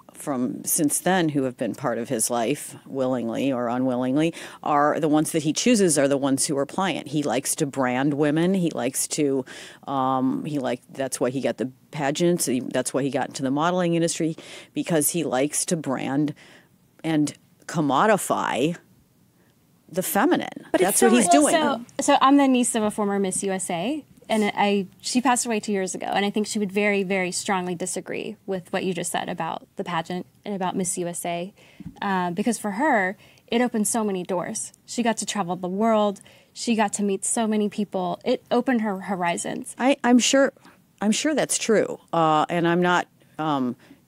since then who have been part of his life, willingly or unwillingly, are the ones that he chooses are the ones who are pliant. He likes to brand women. He likes to, that's why he got the pageants. That's why he got into the modeling industry, because he likes to brand and commodify the feminine. But that's what he's doing. So I'm the niece of a former Miss USA, and she passed away 2 years ago, and I think she would very, very strongly disagree with what you just said about the pageant and about Miss USA, because for her, it opened so many doors. She got to travel the world. She got to meet so many people. It opened her horizons. I'm sure that's true, and I'm not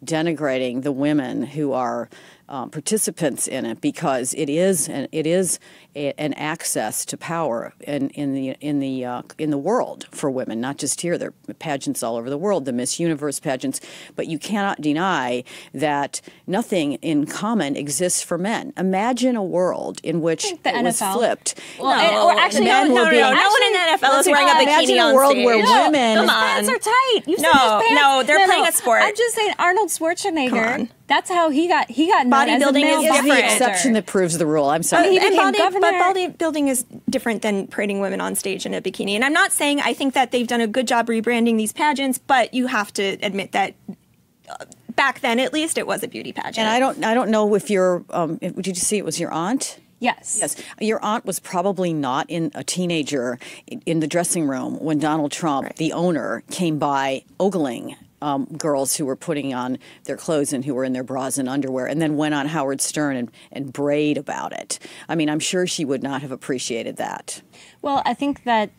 denigrating the women who are participants in it, because it is an access to power in the world for women, not just here. There are pageants all over the world, the Miss Universe pageants, but you cannot deny that nothing in common exists for men. Imagine a world in which it was flipped. No, actually, no one in the NFL is wearing a bikini on stage. Imagine a world where women. Come His on. pants are tight. You've seen his pants. No, they're playing a sport. I'm just saying, Arnold Schwarzenegger. Come on. That's how he got known as a Bodybuilding male is It's different. the exception that proves the rule. I'm sorry. He became governor. But bodybuilding is different than parading women on stage in a bikini. And I'm not saying I think that they've done a good job rebranding these pageants, but you have to admit that back then, at least, it was a beauty pageant. And I don't know if you're. Did you see it was your aunt? Yes. Yes. Your aunt was probably not a teenager in the dressing room when Donald Trump, the owner, came by ogling girls who were putting on their clothes and who were in their bras and underwear, and then went on Howard Stern and brayed about it. I mean, I'm sure she would not have appreciated that. Well, I think that,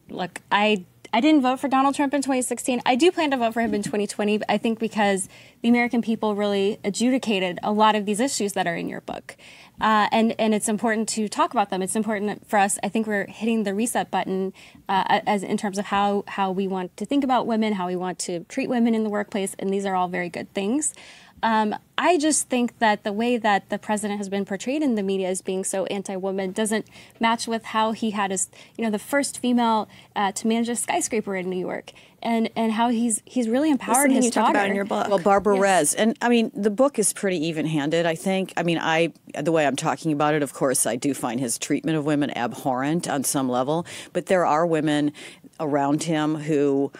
look, I didn't vote for Donald Trump in 2016. I do plan to vote for him in 2020, I think, because the American people really adjudicated a lot of these issues that are in your book. And it's important to talk about them. It's important for us. I think we're hitting the reset button as in terms of how we want to think about women, how we want to treat women in the workplace, and these are all very good things. I just think that the way that the president has been portrayed in the media as being so anti-woman doesn't match with how he had his, the first female to manage a skyscraper in New York, and how he's really empowered his daughter. Talk about in your book. Well, Barbara Rez, and I mean the book is pretty even-handed. I think. I mean, the way I'm talking about it, of course, I do find his treatment of women abhorrent on some level, but there are women around him who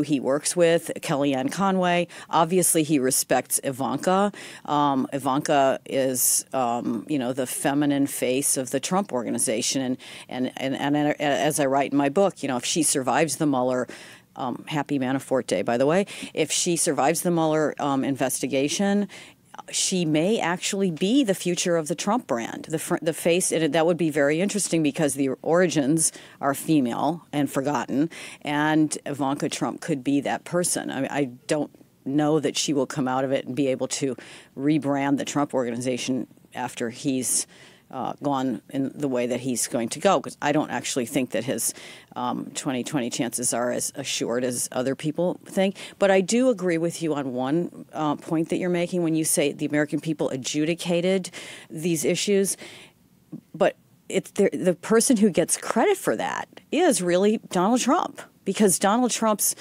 he works with. Kellyanne Conway. Obviously, he respects Ivanka. Ivanka is, the feminine face of the Trump organization, and as I write in my book, if she survives the Mueller. Happy Manafort Day, by the way. If she survives the Mueller investigation, she may actually be the future of the Trump brand, the face. And that would be very interesting because the origins are female and forgotten, and Ivanka Trump could be that person. I mean, I don't know that she will come out of it and be able to rebrand the Trump organization after he's gone in the way that he's going to go, because I don't actually think that his 2020 chances are as assured as other people think. But I do agree with you on one point that you're making when you say the American people adjudicated these issues. But the person who gets credit for that is really Donald Trump. Because Donald Trump's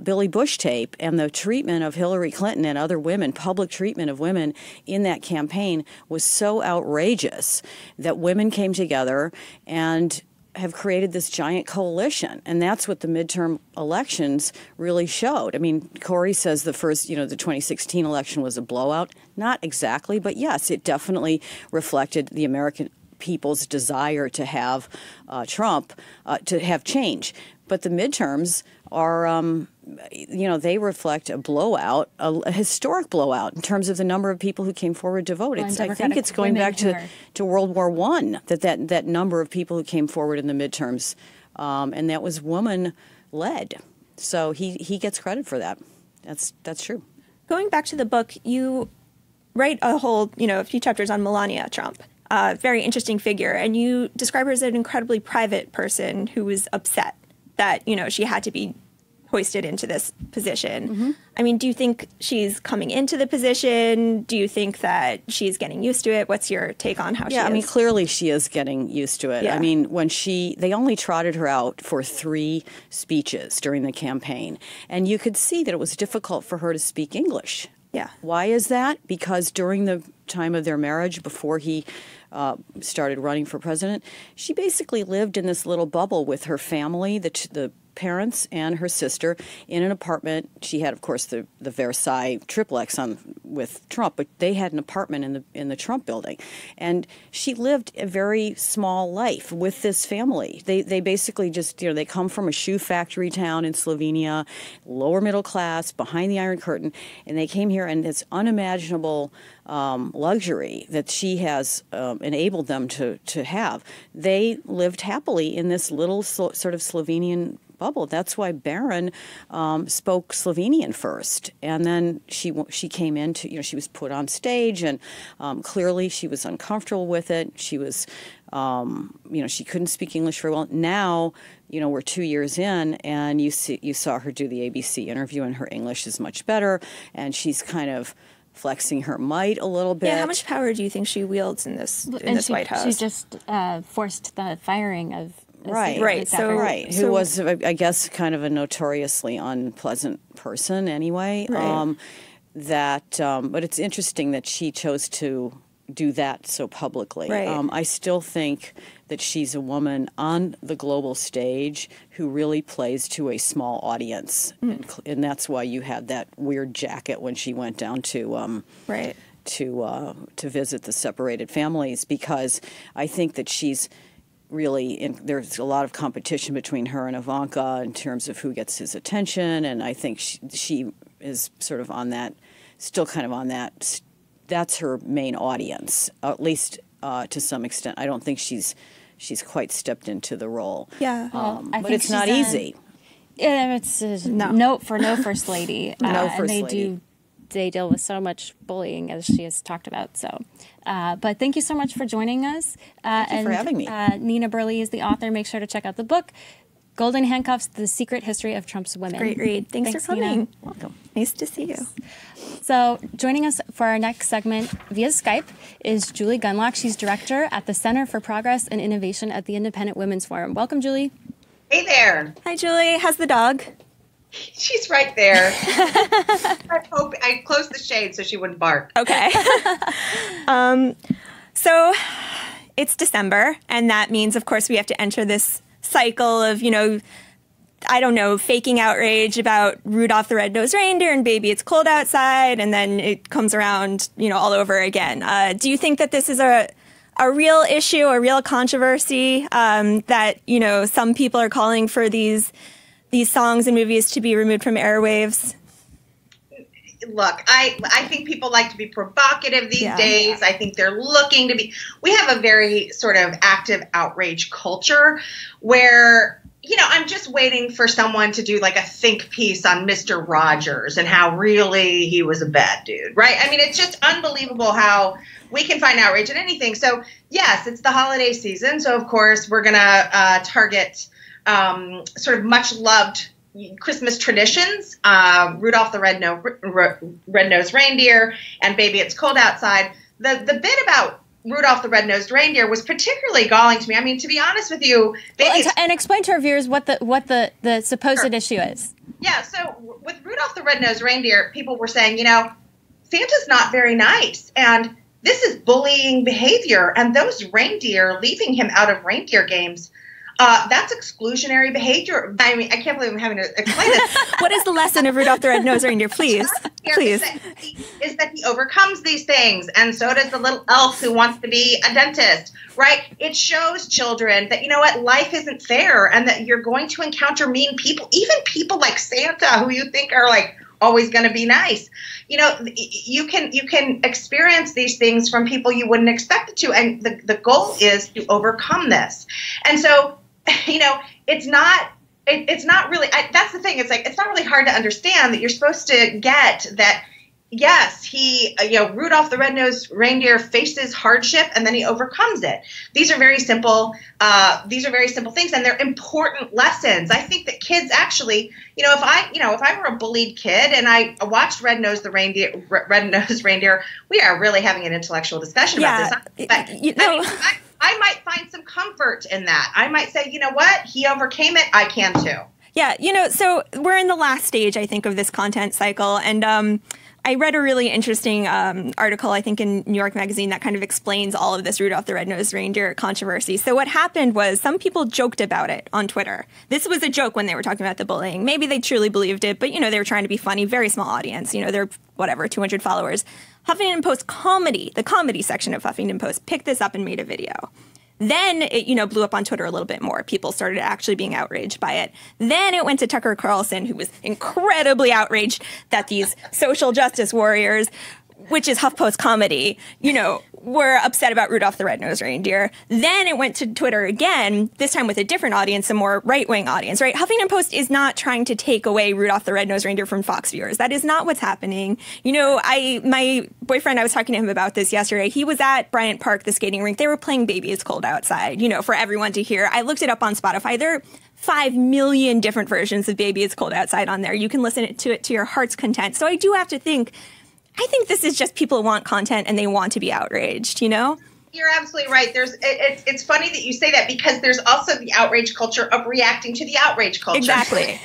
Billy Bush tape and the treatment of Hillary Clinton and other women, public treatment of women in that campaign was so outrageous that women came together and have created this giant coalition. And that's what the midterm elections really showed. I mean, Corey says the 2016 election was a blowout. Not exactly, but yes, it definitely reflected the American people's desire to have Trump, to have change. But the midterms are, they reflect a blowout, a historic blowout in terms of the number of people who came forward to vote. I think it's going back to World War I, that number of people who came forward in the midterms, and that was woman-led. So he gets credit for that. That's true. Going back to the book, you write a whole, a few chapters on Melania Trump. Very interesting figure, and you describe her as an incredibly private person who was upset that, she had to be hoisted into this position. Mm-hmm. I mean, do you think she's coming into the position? Do you think that she's getting used to it? What's your take on how she is? Yeah, I mean, clearly she is getting used to it. Yeah. I mean, they only trotted her out for 3 speeches during the campaign, and you could see that it was difficult for her to speak English. Yeah. Why is that? Because during the time of their marriage, before he started running for president, she basically lived in this little bubble with her family, the parents and her sister, in an apartment. She had, of course, the Versailles triplex with Trump, but they had an apartment in the Trump building, and she lived a very small life with this family. They basically just, you know, they come from a shoe factory town in Slovenia, lower middle class, behind the Iron Curtain, and they came here, and it's unimaginable luxury that she has enabled them to have. They lived happily in this little sort of Slovenian bubble. That's why Barron spoke Slovenian first, and then she came into, you know, she was put on stage, and clearly she was uncomfortable with it. She was, you know, she couldn't speak English very well. Now, you know, we're 2 years in, and you saw her do the ABC interview, and her English is much better, and she's kind of flexing her might a little bit. Yeah, how much power do you think she wields in this White House? She just forced the firing of Right. So who was, I guess, kind of a notoriously unpleasant person anyway. Right. But it's interesting that she chose to do that so publicly. Right. I still think that she's a woman on the global stage who really plays to a small audience, and that's why you had that weird jacket when she went down to to visit the separated families, because I think that she's really there's a lot of competition between her and Ivanka in terms of who gets his attention, and I think she is sort of on that, still kind of on that. That's her main audience, at least to some extent. I don't think she's quite stepped into the role. Yeah, but it's not easy. Yeah, it's no first lady. No first and lady. They deal with so much bullying, as she has talked about. So, but thank you so much for joining us. Thank you for having me. Nina Burleigh is the author. Make sure to check out the book, Golden Handcuffs: The Secret History of Trump's Women. Great read. Thanks for coming. Nina. Welcome. Nice to see you. So joining us for our next segment via Skype is Julie Gunlock. She's director at the Center for Progress and Innovation at the Independent Women's Forum. Welcome, Julie. Hey there. Hi, Julie. How's the dog? She's right there. I closed the shade so she wouldn't bark. Okay. So it's December, and that means, of course, we have to enter this cycle of, faking outrage about Rudolph the Red-Nosed Reindeer and Baby It's Cold Outside, and then it comes around, all over again. Do you think that this is a real issue, a real controversy, that, some people are calling for these songs and movies to be removed from airwaves? Look, I think people like to be provocative these days. I think they're looking to be. We have a very sort of active outrage culture where, I'm just waiting for someone to do like a think piece on Mr. Rogers and how really he was a bad dude, right? I mean, it's just unbelievable how we can find outrage in anything. So, yes, it's the holiday season. So, of course, we're going to target sort of much loved Christmas traditions, Rudolph the Red-Nosed Reindeer and Baby It's Cold Outside. The bit about Rudolph the Red-Nosed Reindeer was particularly galling to me. I mean, to be honest with you, and explain to our viewers what the supposed issue is. Yeah, so with Rudolph the Red-Nosed Reindeer, people were saying, Santa's not very nice, and this is bullying behavior, and those reindeer, leaving him out of reindeer games, that's exclusionary behavior. I mean, I can't believe I'm having to explain this. What is the lesson of Rudolph the Red-Nosed Reindeer? Please. Is that he overcomes these things, and so does the little elf who wants to be a dentist, right? It shows children that, life isn't fair, and that you're going to encounter mean people, even people like Santa, who you think are like always going to be nice. You can experience these things from people you wouldn't expect it to, and the goal is to overcome this. And so, it's not really, that's the thing. It's like, it's not really hard to understand that you're supposed to get that. Yes, Rudolph the Red-Nosed Reindeer faces hardship and then he overcomes it. These are very simple. These are very simple things, and they're important lessons. I think that kids actually, if I were a bullied kid and I watched Red-Nosed Reindeer, we are really having an intellectual discussion about this. I might find some comfort in that. I might say, you know what? He overcame it. I can too. Yeah, so we're in the last stage, I think, of this content cycle. And I read a really interesting article, I think, in New York Magazine that kind of explains all of this Rudolph the Red-Nosed Reindeer controversy. So what happened was some people joked about it on Twitter. This was a joke when they were talking about the bullying. Maybe they truly believed it, but, they were trying to be funny. Very small audience. They're, 200 followers. Huffington Post comedy, the comedy section of Huffington Post, picked this up and made a video. Then it, blew up on Twitter a little bit more. People started actually being outraged by it. Then it went to Tucker Carlson, who was incredibly outraged that these social justice warriors, which is HuffPost comedy, were upset about Rudolph the Red-Nosed Reindeer. Then it went to Twitter again, this time with a different audience, a more right-wing audience, right? Huffington Post is not trying to take away Rudolph the Red-Nosed Reindeer from Fox viewers. That is not what's happening. My boyfriend, I was talking to him about this yesterday. He was at Bryant Park, the skating rink. They were playing Baby It's Cold Outside, for everyone to hear. I looked it up on Spotify. There are 5 million different versions of Baby It's Cold Outside on there. You can listen to it to your heart's content. So I do have to think, I think this is just people want content and they want to be outraged, You're absolutely right. It's funny that you say that because there's also the outrage culture of reacting to the outrage culture. Exactly.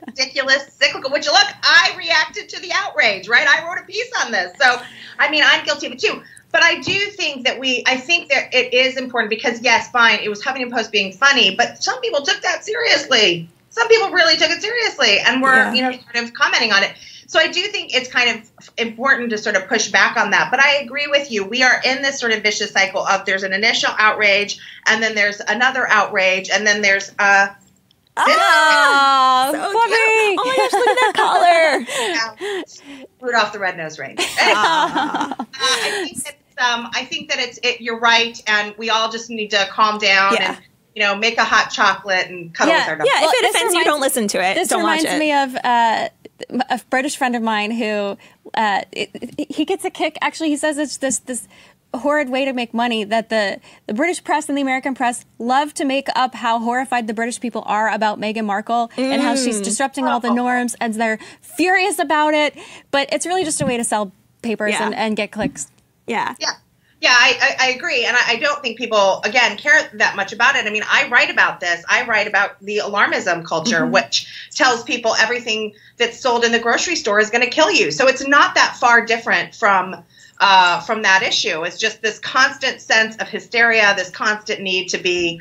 Ridiculous, cyclical. Which look, I reacted to the outrage, right? I wrote a piece on this, so I'm guilty of it too. But I do think that I think that it is important because yes, fine, it was Huffington Post being funny, but some people took that seriously. Some people really took it seriously and were sort of commenting on it. So I do think it's kind of important to sort of push back on that. But I agree with you. We are in this sort of vicious cycle of there's an initial outrage, and then there's another outrage, and then there's so funny. Oh my gosh, look at that collar. Rudolph the Red-Nosed Reindeer. I think that you're right, and we all just need to calm down and make a hot chocolate and cuddle with our dog. Yeah, if it offends you, don't listen to it. This don't reminds watch it. me of a British friend of mine who he gets a kick. Actually, he says it's this horrid way to make money that the British press and the American press love to make up how horrified the British people are about Meghan Markle and how she's disrupting all the norms, and they're furious about it. But it's really just a way to sell papers and get clicks. Yeah. Yeah, I agree. And I don't think people, again, care that much about it. I mean, I write about this. I write about the alarmism culture, which tells people everything that's sold in the grocery store is going to kill you. So it's not that far different from that issue. It's just this constant sense of hysteria, this constant need to be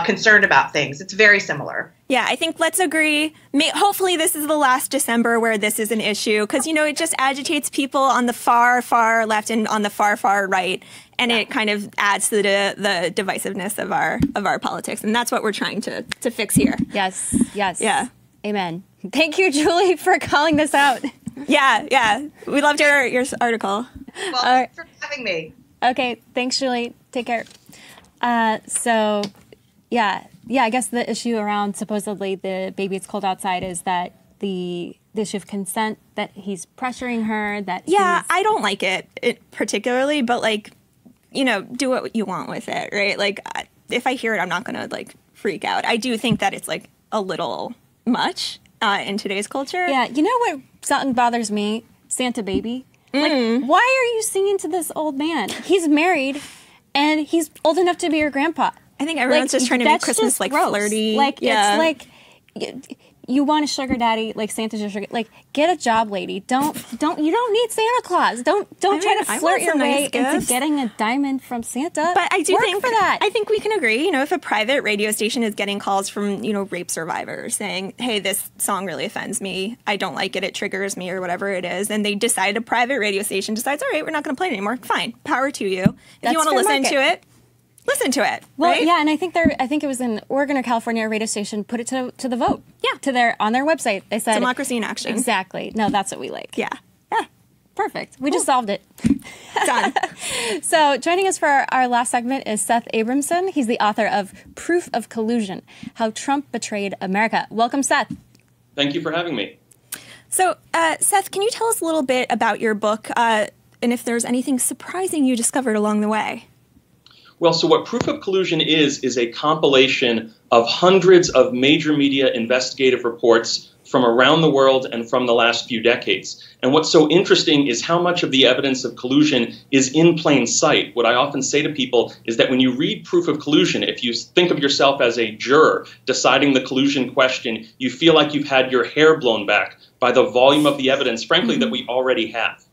concerned about things. It's very similar. Yeah, I think let's agree. Hopefully this is the last December where this is an issue because, it just agitates people on the far, far left and on the far, far right. And it kind of adds to the divisiveness of our politics. And that's what we're trying to fix here. Yes. Yeah. Amen. Thank you, Julie, for calling this out. Yeah. We loved your article. Well, thanks for having me. Okay. Thanks, Julie. Take care. I guess the issue around supposedly the Baby It's Cold Outside is that the issue of consent, that he's pressuring her, that I don't like it particularly, but do what you want with it, right? If I hear it, I'm not going to freak out. I do think that it's a little much in today's culture. Yeah. You know what something bothers me? Santa Baby. Why are you singing to this old man? He's married and he's old enough to be your grandpa. I think everyone's just trying to make Christmas flirty. It's you want a sugar daddy, Santa's your sugar. Get a job, lady. You don't need Santa Claus. Don't try to flirt your way into getting a diamond from Santa. But I do think for that. I think we can agree. If a private radio station is getting calls from rape survivors saying, "Hey, this song really offends me. I don't like it. It triggers me," or whatever it is, and they decide a private radio station decides, "All right, we're not going to play it anymore." Fine, power to you. If you want to listen to it. Listen to it. Well, right? yeah, and I think it was in Oregon or California, a radio station put it to the vote. Yeah, on their website they said democracy in action. Exactly. No, that's what we like. Yeah. Perfect. We just solved it. Done. So joining us for our last segment is Seth Abramson. He's the author of Proof of Collusion: How Trump Betrayed America. Welcome, Seth. Thank you for having me. So, Seth, can you tell us a little bit about your book and if there's anything surprising you discovered along the way? Well, so what Proof of Collusion is a compilation of hundreds of major media investigative reports from around the world and from the last few decades. And what's so interesting is how much of the evidence of collusion is in plain sight. What I often say to people is that when you read proof of collusion, if you think of yourself as a juror deciding the collusion question, you feel like you've had your hair blown back by the volume of the evidence, frankly, that we already have.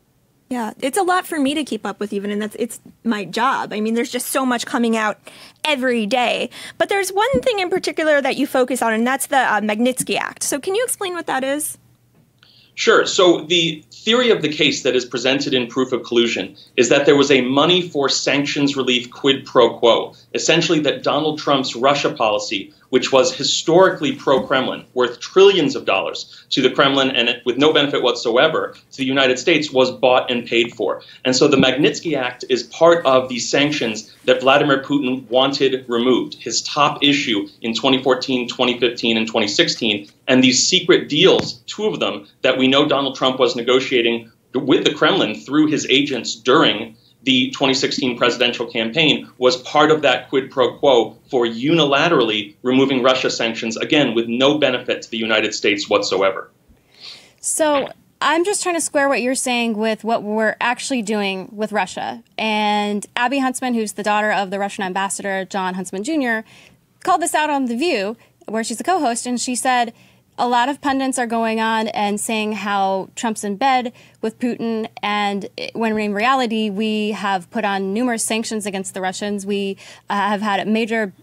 Yeah, it's a lot for me to keep up with even, and it's my job. I mean, there's just so much coming out every day. But there's one thing in particular that you focus on, and that's the Magnitsky Act. So can you explain what that is? Sure. So the theory of the case that is presented in proof of collusion is that there was a money for sanctions relief quid pro quo, essentially that Donald Trump's Russia policy, which was historically pro-Kremlin, worth trillions of dollars to the Kremlin and with no benefit whatsoever to the United States, was bought and paid for. And so the Magnitsky Act is part of the sanctions that Vladimir Putin wanted removed, his top issue in 2014, 2015, and 2016. And these secret deals, two of them, that we know Donald Trump was negotiating with the Kremlin through his agents during the 2016 presidential campaign, was part of that quid pro quo for unilaterally removing Russia sanctions, again, with no benefit to the United States whatsoever. So I'm just trying to square what you're saying with what we're actually doing with Russia. And Abby Huntsman, who's the daughter of the Russian ambassador, John Huntsman Jr., called this out on The View, where she's a co-host, and she said, a lot of pundits are going on and saying how Trump's in bed with Putin, and when in reality, we have put on numerous sanctions against the Russians. We have had major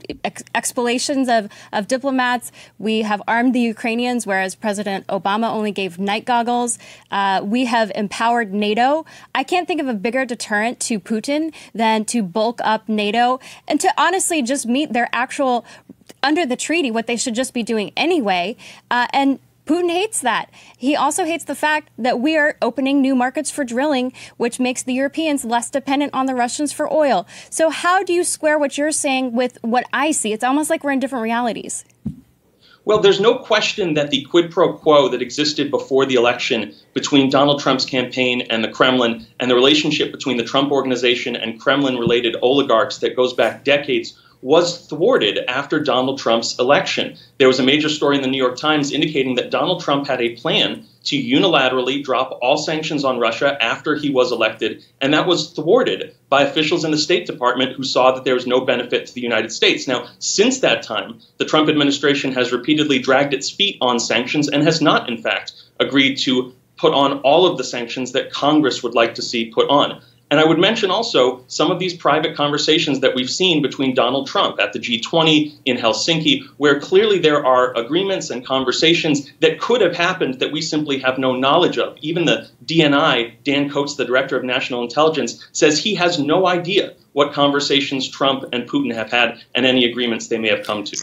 expulations of diplomats. We have armed the Ukrainians, whereas President Obama only gave night goggles. We have empowered NATO. I can't think of a bigger deterrent to Putin than to bulk up NATO and to honestly just meet their actual under the treaty, what they should just be doing anyway. And Putin hates that. He also hates the fact that we are opening new markets for drilling, which makes the Europeans less dependent on the Russians for oil. So how do you square what you're saying with what I see? It's almost like we're in different realities. Well, there's no question that the quid pro quo that existed before the election between Donald Trump's campaign and the Kremlin, and the relationship between the Trump Organization and Kremlin-related oligarchs that goes back decades, was thwarted after Donald Trump's election. There was a major story in the New York Times indicating that Donald Trump had a plan to unilaterally drop all sanctions on Russia after he was elected, and that was thwarted by officials in the State Department who saw that there was no benefit to the United States. Now, since that time, the Trump administration has repeatedly dragged its feet on sanctions and has not, in fact, agreed to put on all of the sanctions that Congress would like to see put on. And I would mention also some of these private conversations that we've seen between Donald Trump at the G20 in Helsinki, where clearly there are agreements and conversations that could have happened that we simply have no knowledge of. Even the DNI, Dan Coates, the director of national intelligence, says he has no idea what conversations Trump and Putin have had and any agreements they may have come to.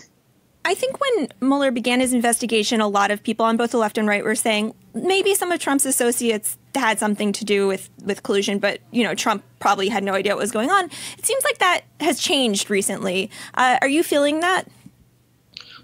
I think when Mueller began his investigation, a lot of people on both the left and right were saying maybe some of Trump's associates had something to do with collusion, but, you know, Trump probably had no idea what was going on. It seems like that has changed recently. Are you feeling that?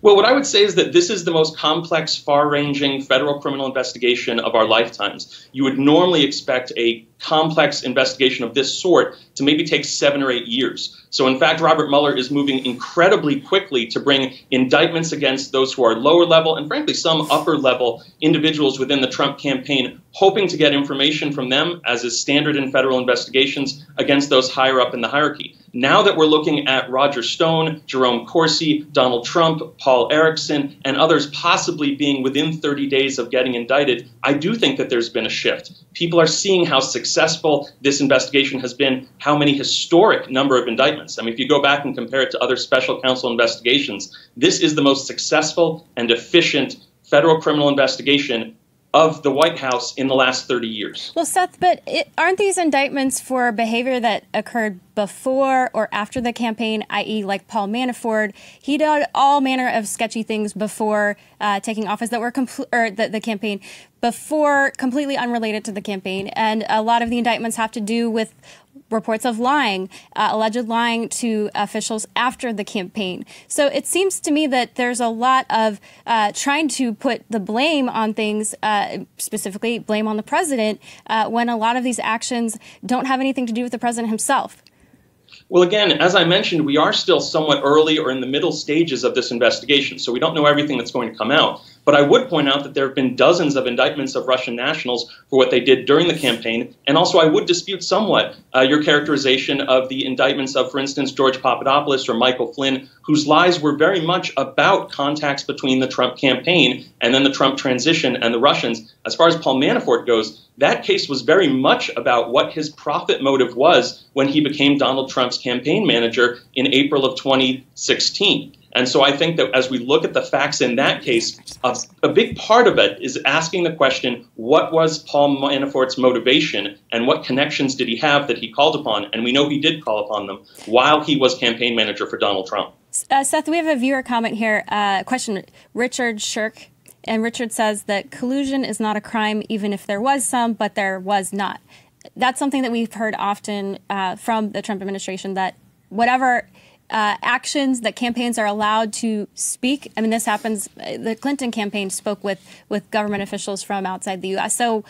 Well, what I would say is that this is the most complex, far-ranging federal criminal investigation of our lifetimes. You would normally expect a complex investigation of this sort to maybe take 7 or 8 years. So in fact, Robert Mueller is moving incredibly quickly to bring indictments against those who are lower level and frankly some upper level individuals within the Trump campaign, hoping to get information from them, as is standard in federal investigations, against those higher up in the hierarchy. Now that we're looking at Roger Stone, Jerome Corsi, Donald Trump, Paul Erickson, and others possibly being within 30 days of getting indicted, I do think that there's been a shift. People are seeing how successful this investigation has been, how many historic number of indictments. I mean, if you go back and compare it to other special counsel investigations, this is the most successful and efficient federal criminal investigation of the White House in the last 30 years. Well, Seth, but aren't these indictments for behavior that occurred before or after the campaign, i.e. like Paul Manafort? He did all manner of sketchy things before taking office that were the campaign, before completely unrelated to the campaign. And a lot of the indictments have to do with reports of lying, alleged lying to officials after the campaign. So it seems to me that there's a lot of trying to put the blame on things, specifically blame on the president, when a lot of these actions don't have anything to do with the president himself. Well, again, as I mentioned, we are still somewhat early or in the middle stages of this investigation, so we don't know everything that's going to come out. But I would point out that there have been dozens of indictments of Russian nationals for what they did during the campaign. And also, I would dispute somewhat your characterization of the indictments of, for instance, George Papadopoulos or Michael Flynn, whose lies were very much about contacts between the Trump campaign and then the Trump transition and the Russians. As far as Paul Manafort goes, that case was very much about what his profit motive was when he became Donald Trump's campaign manager in April of 2016. And so I think that as we look at the facts in that case, a big part of it is asking the question, what was Paul Manafort's motivation and what connections did he have that he called upon? And we know he did call upon them while he was campaign manager for Donald Trump. Seth, we have a viewer comment here. Question, Richard Shirk. And Richard says that collusion is not a crime, even if there was some, but there was not. That's something that we've heard often from the Trump administration, that whatever actions that campaigns are allowed to speak. I mean, this happens. The Clinton campaign spoke with government officials from outside the U.S. So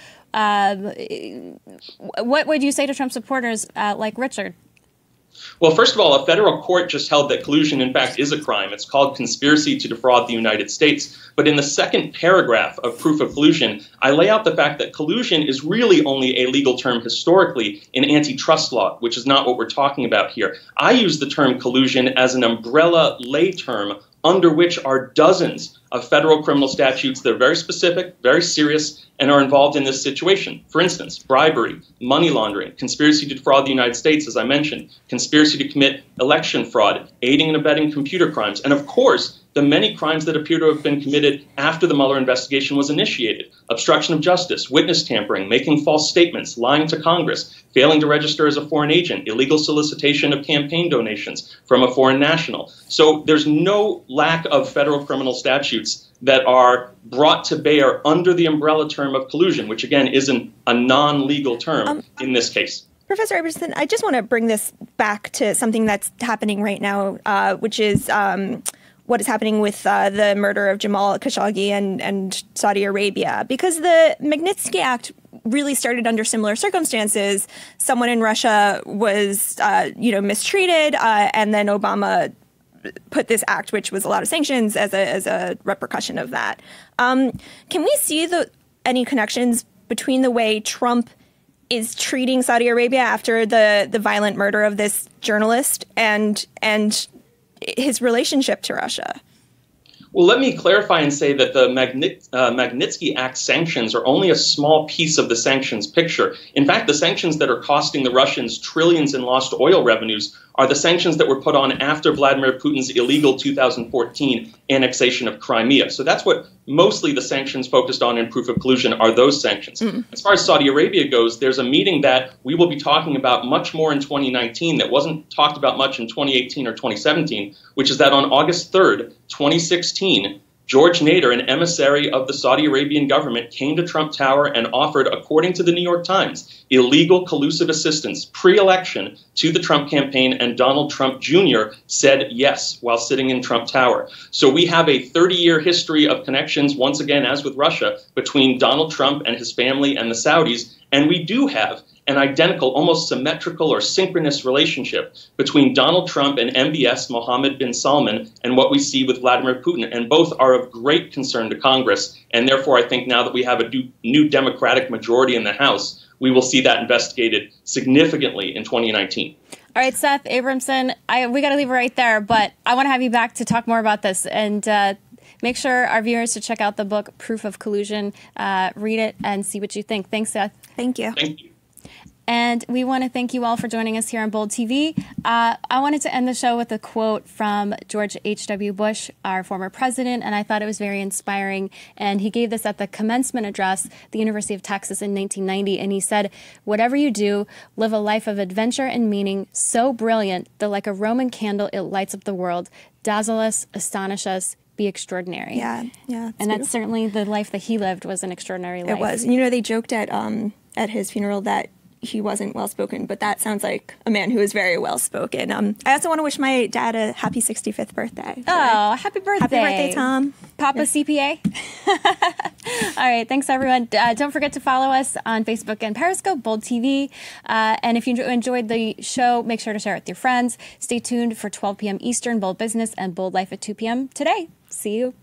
what would you say to Trump supporters like Richard? Well, first of all, a federal court just held that collusion, in fact, is a crime. It's called conspiracy to defraud the United States. But in the second paragraph of proof of collusion, I lay out the fact that collusion is really only a legal term historically in antitrust law, which is not what we're talking about here. I use the term collusion as an umbrella lay term under which are dozens of federal criminal statutes that are very specific, very serious, and are involved in this situation. For instance, bribery, money laundering, conspiracy to defraud the United States, as I mentioned, conspiracy to commit election fraud, aiding and abetting computer crimes, and of course, the many crimes that appear to have been committed after the Mueller investigation was initiated: obstruction of justice, witness tampering, making false statements, lying to Congress, failing to register as a foreign agent, illegal solicitation of campaign donations from a foreign national. So there's no lack of federal criminal statutes that are brought to bear under the umbrella term of collusion, which again isn't a non-legal term in this case. Professor Abramson, I just want to bring this back to something that's happening right now, which is what is happening with the murder of Jamal Khashoggi and Saudi Arabia, because the Magnitsky Act really started under similar circumstances. Someone in Russia was, mistreated, and then Obama put this act, which was a lot of sanctions, as a repercussion of that. Can we see any connections between the way Trump is treating Saudi Arabia after the violent murder of this journalist and his relationship to Russia? Well, let me clarify and say that the Magnitsky Act sanctions are only a small piece of the sanctions picture. In fact, the sanctions that are costing the Russians trillions in lost oil revenues are the sanctions that were put on after Vladimir Putin's illegal 2014 annexation of Crimea. So that's what mostly the sanctions focused on in proof of collusion are, those sanctions. As far as Saudi Arabia goes, there's a meeting that we will be talking about much more in 2019 that wasn't talked about much in 2018 or 2017, which is that on August 3rd, 2016, George Nader, an emissary of the Saudi Arabian government, came to Trump Tower and offered, according to the New York Times, illegal collusive assistance pre-election to the Trump campaign, and Donald Trump Jr. said yes while sitting in Trump Tower. So we have a 30-year history of connections, once again, as with Russia, between Donald Trump and his family and the Saudis, and we do have an identical, almost symmetrical or synchronous relationship between Donald Trump and MBS Mohammed bin Salman and what we see with Vladimir Putin. And both are of great concern to Congress. And therefore, I think now that we have a new Democratic majority in the House, we will see that investigated significantly in 2019. All right, Seth Abramson, we got to leave it right there, but I want to have you back to talk more about this. And make sure our viewers to check out the book, Proof of Collusion. Read it and see what you think. Thanks, Seth. Thank you. Thank you. And we want to thank you all for joining us here on Bold TV. I wanted to end the show with a quote from George H.W. Bush, our former president, and I thought it was very inspiring. And he gave this at the commencement address, the University of Texas in 1990, and he said, "Whatever you do, live a life of adventure and meaning so brilliant that like a Roman candle, it lights up the world. Dazzle us, astonish us, be extraordinary." Yeah. And beautiful. that's certainly the life that he lived, was an extraordinary life. It was. And, they joked at his funeral that he wasn't well-spoken, but that sounds like a man who is very well-spoken. I also want to wish my dad a happy 65th birthday. Oh, happy birthday. Happy birthday, Tom. Papa CPA. All right, thanks, everyone. Don't forget to follow us on Facebook and Periscope, Bold TV. And if you enjoyed the show, make sure to share it with your friends. Stay tuned for 12 p.m. Eastern, Bold Business, and Bold Life at 2 p.m. today. See you.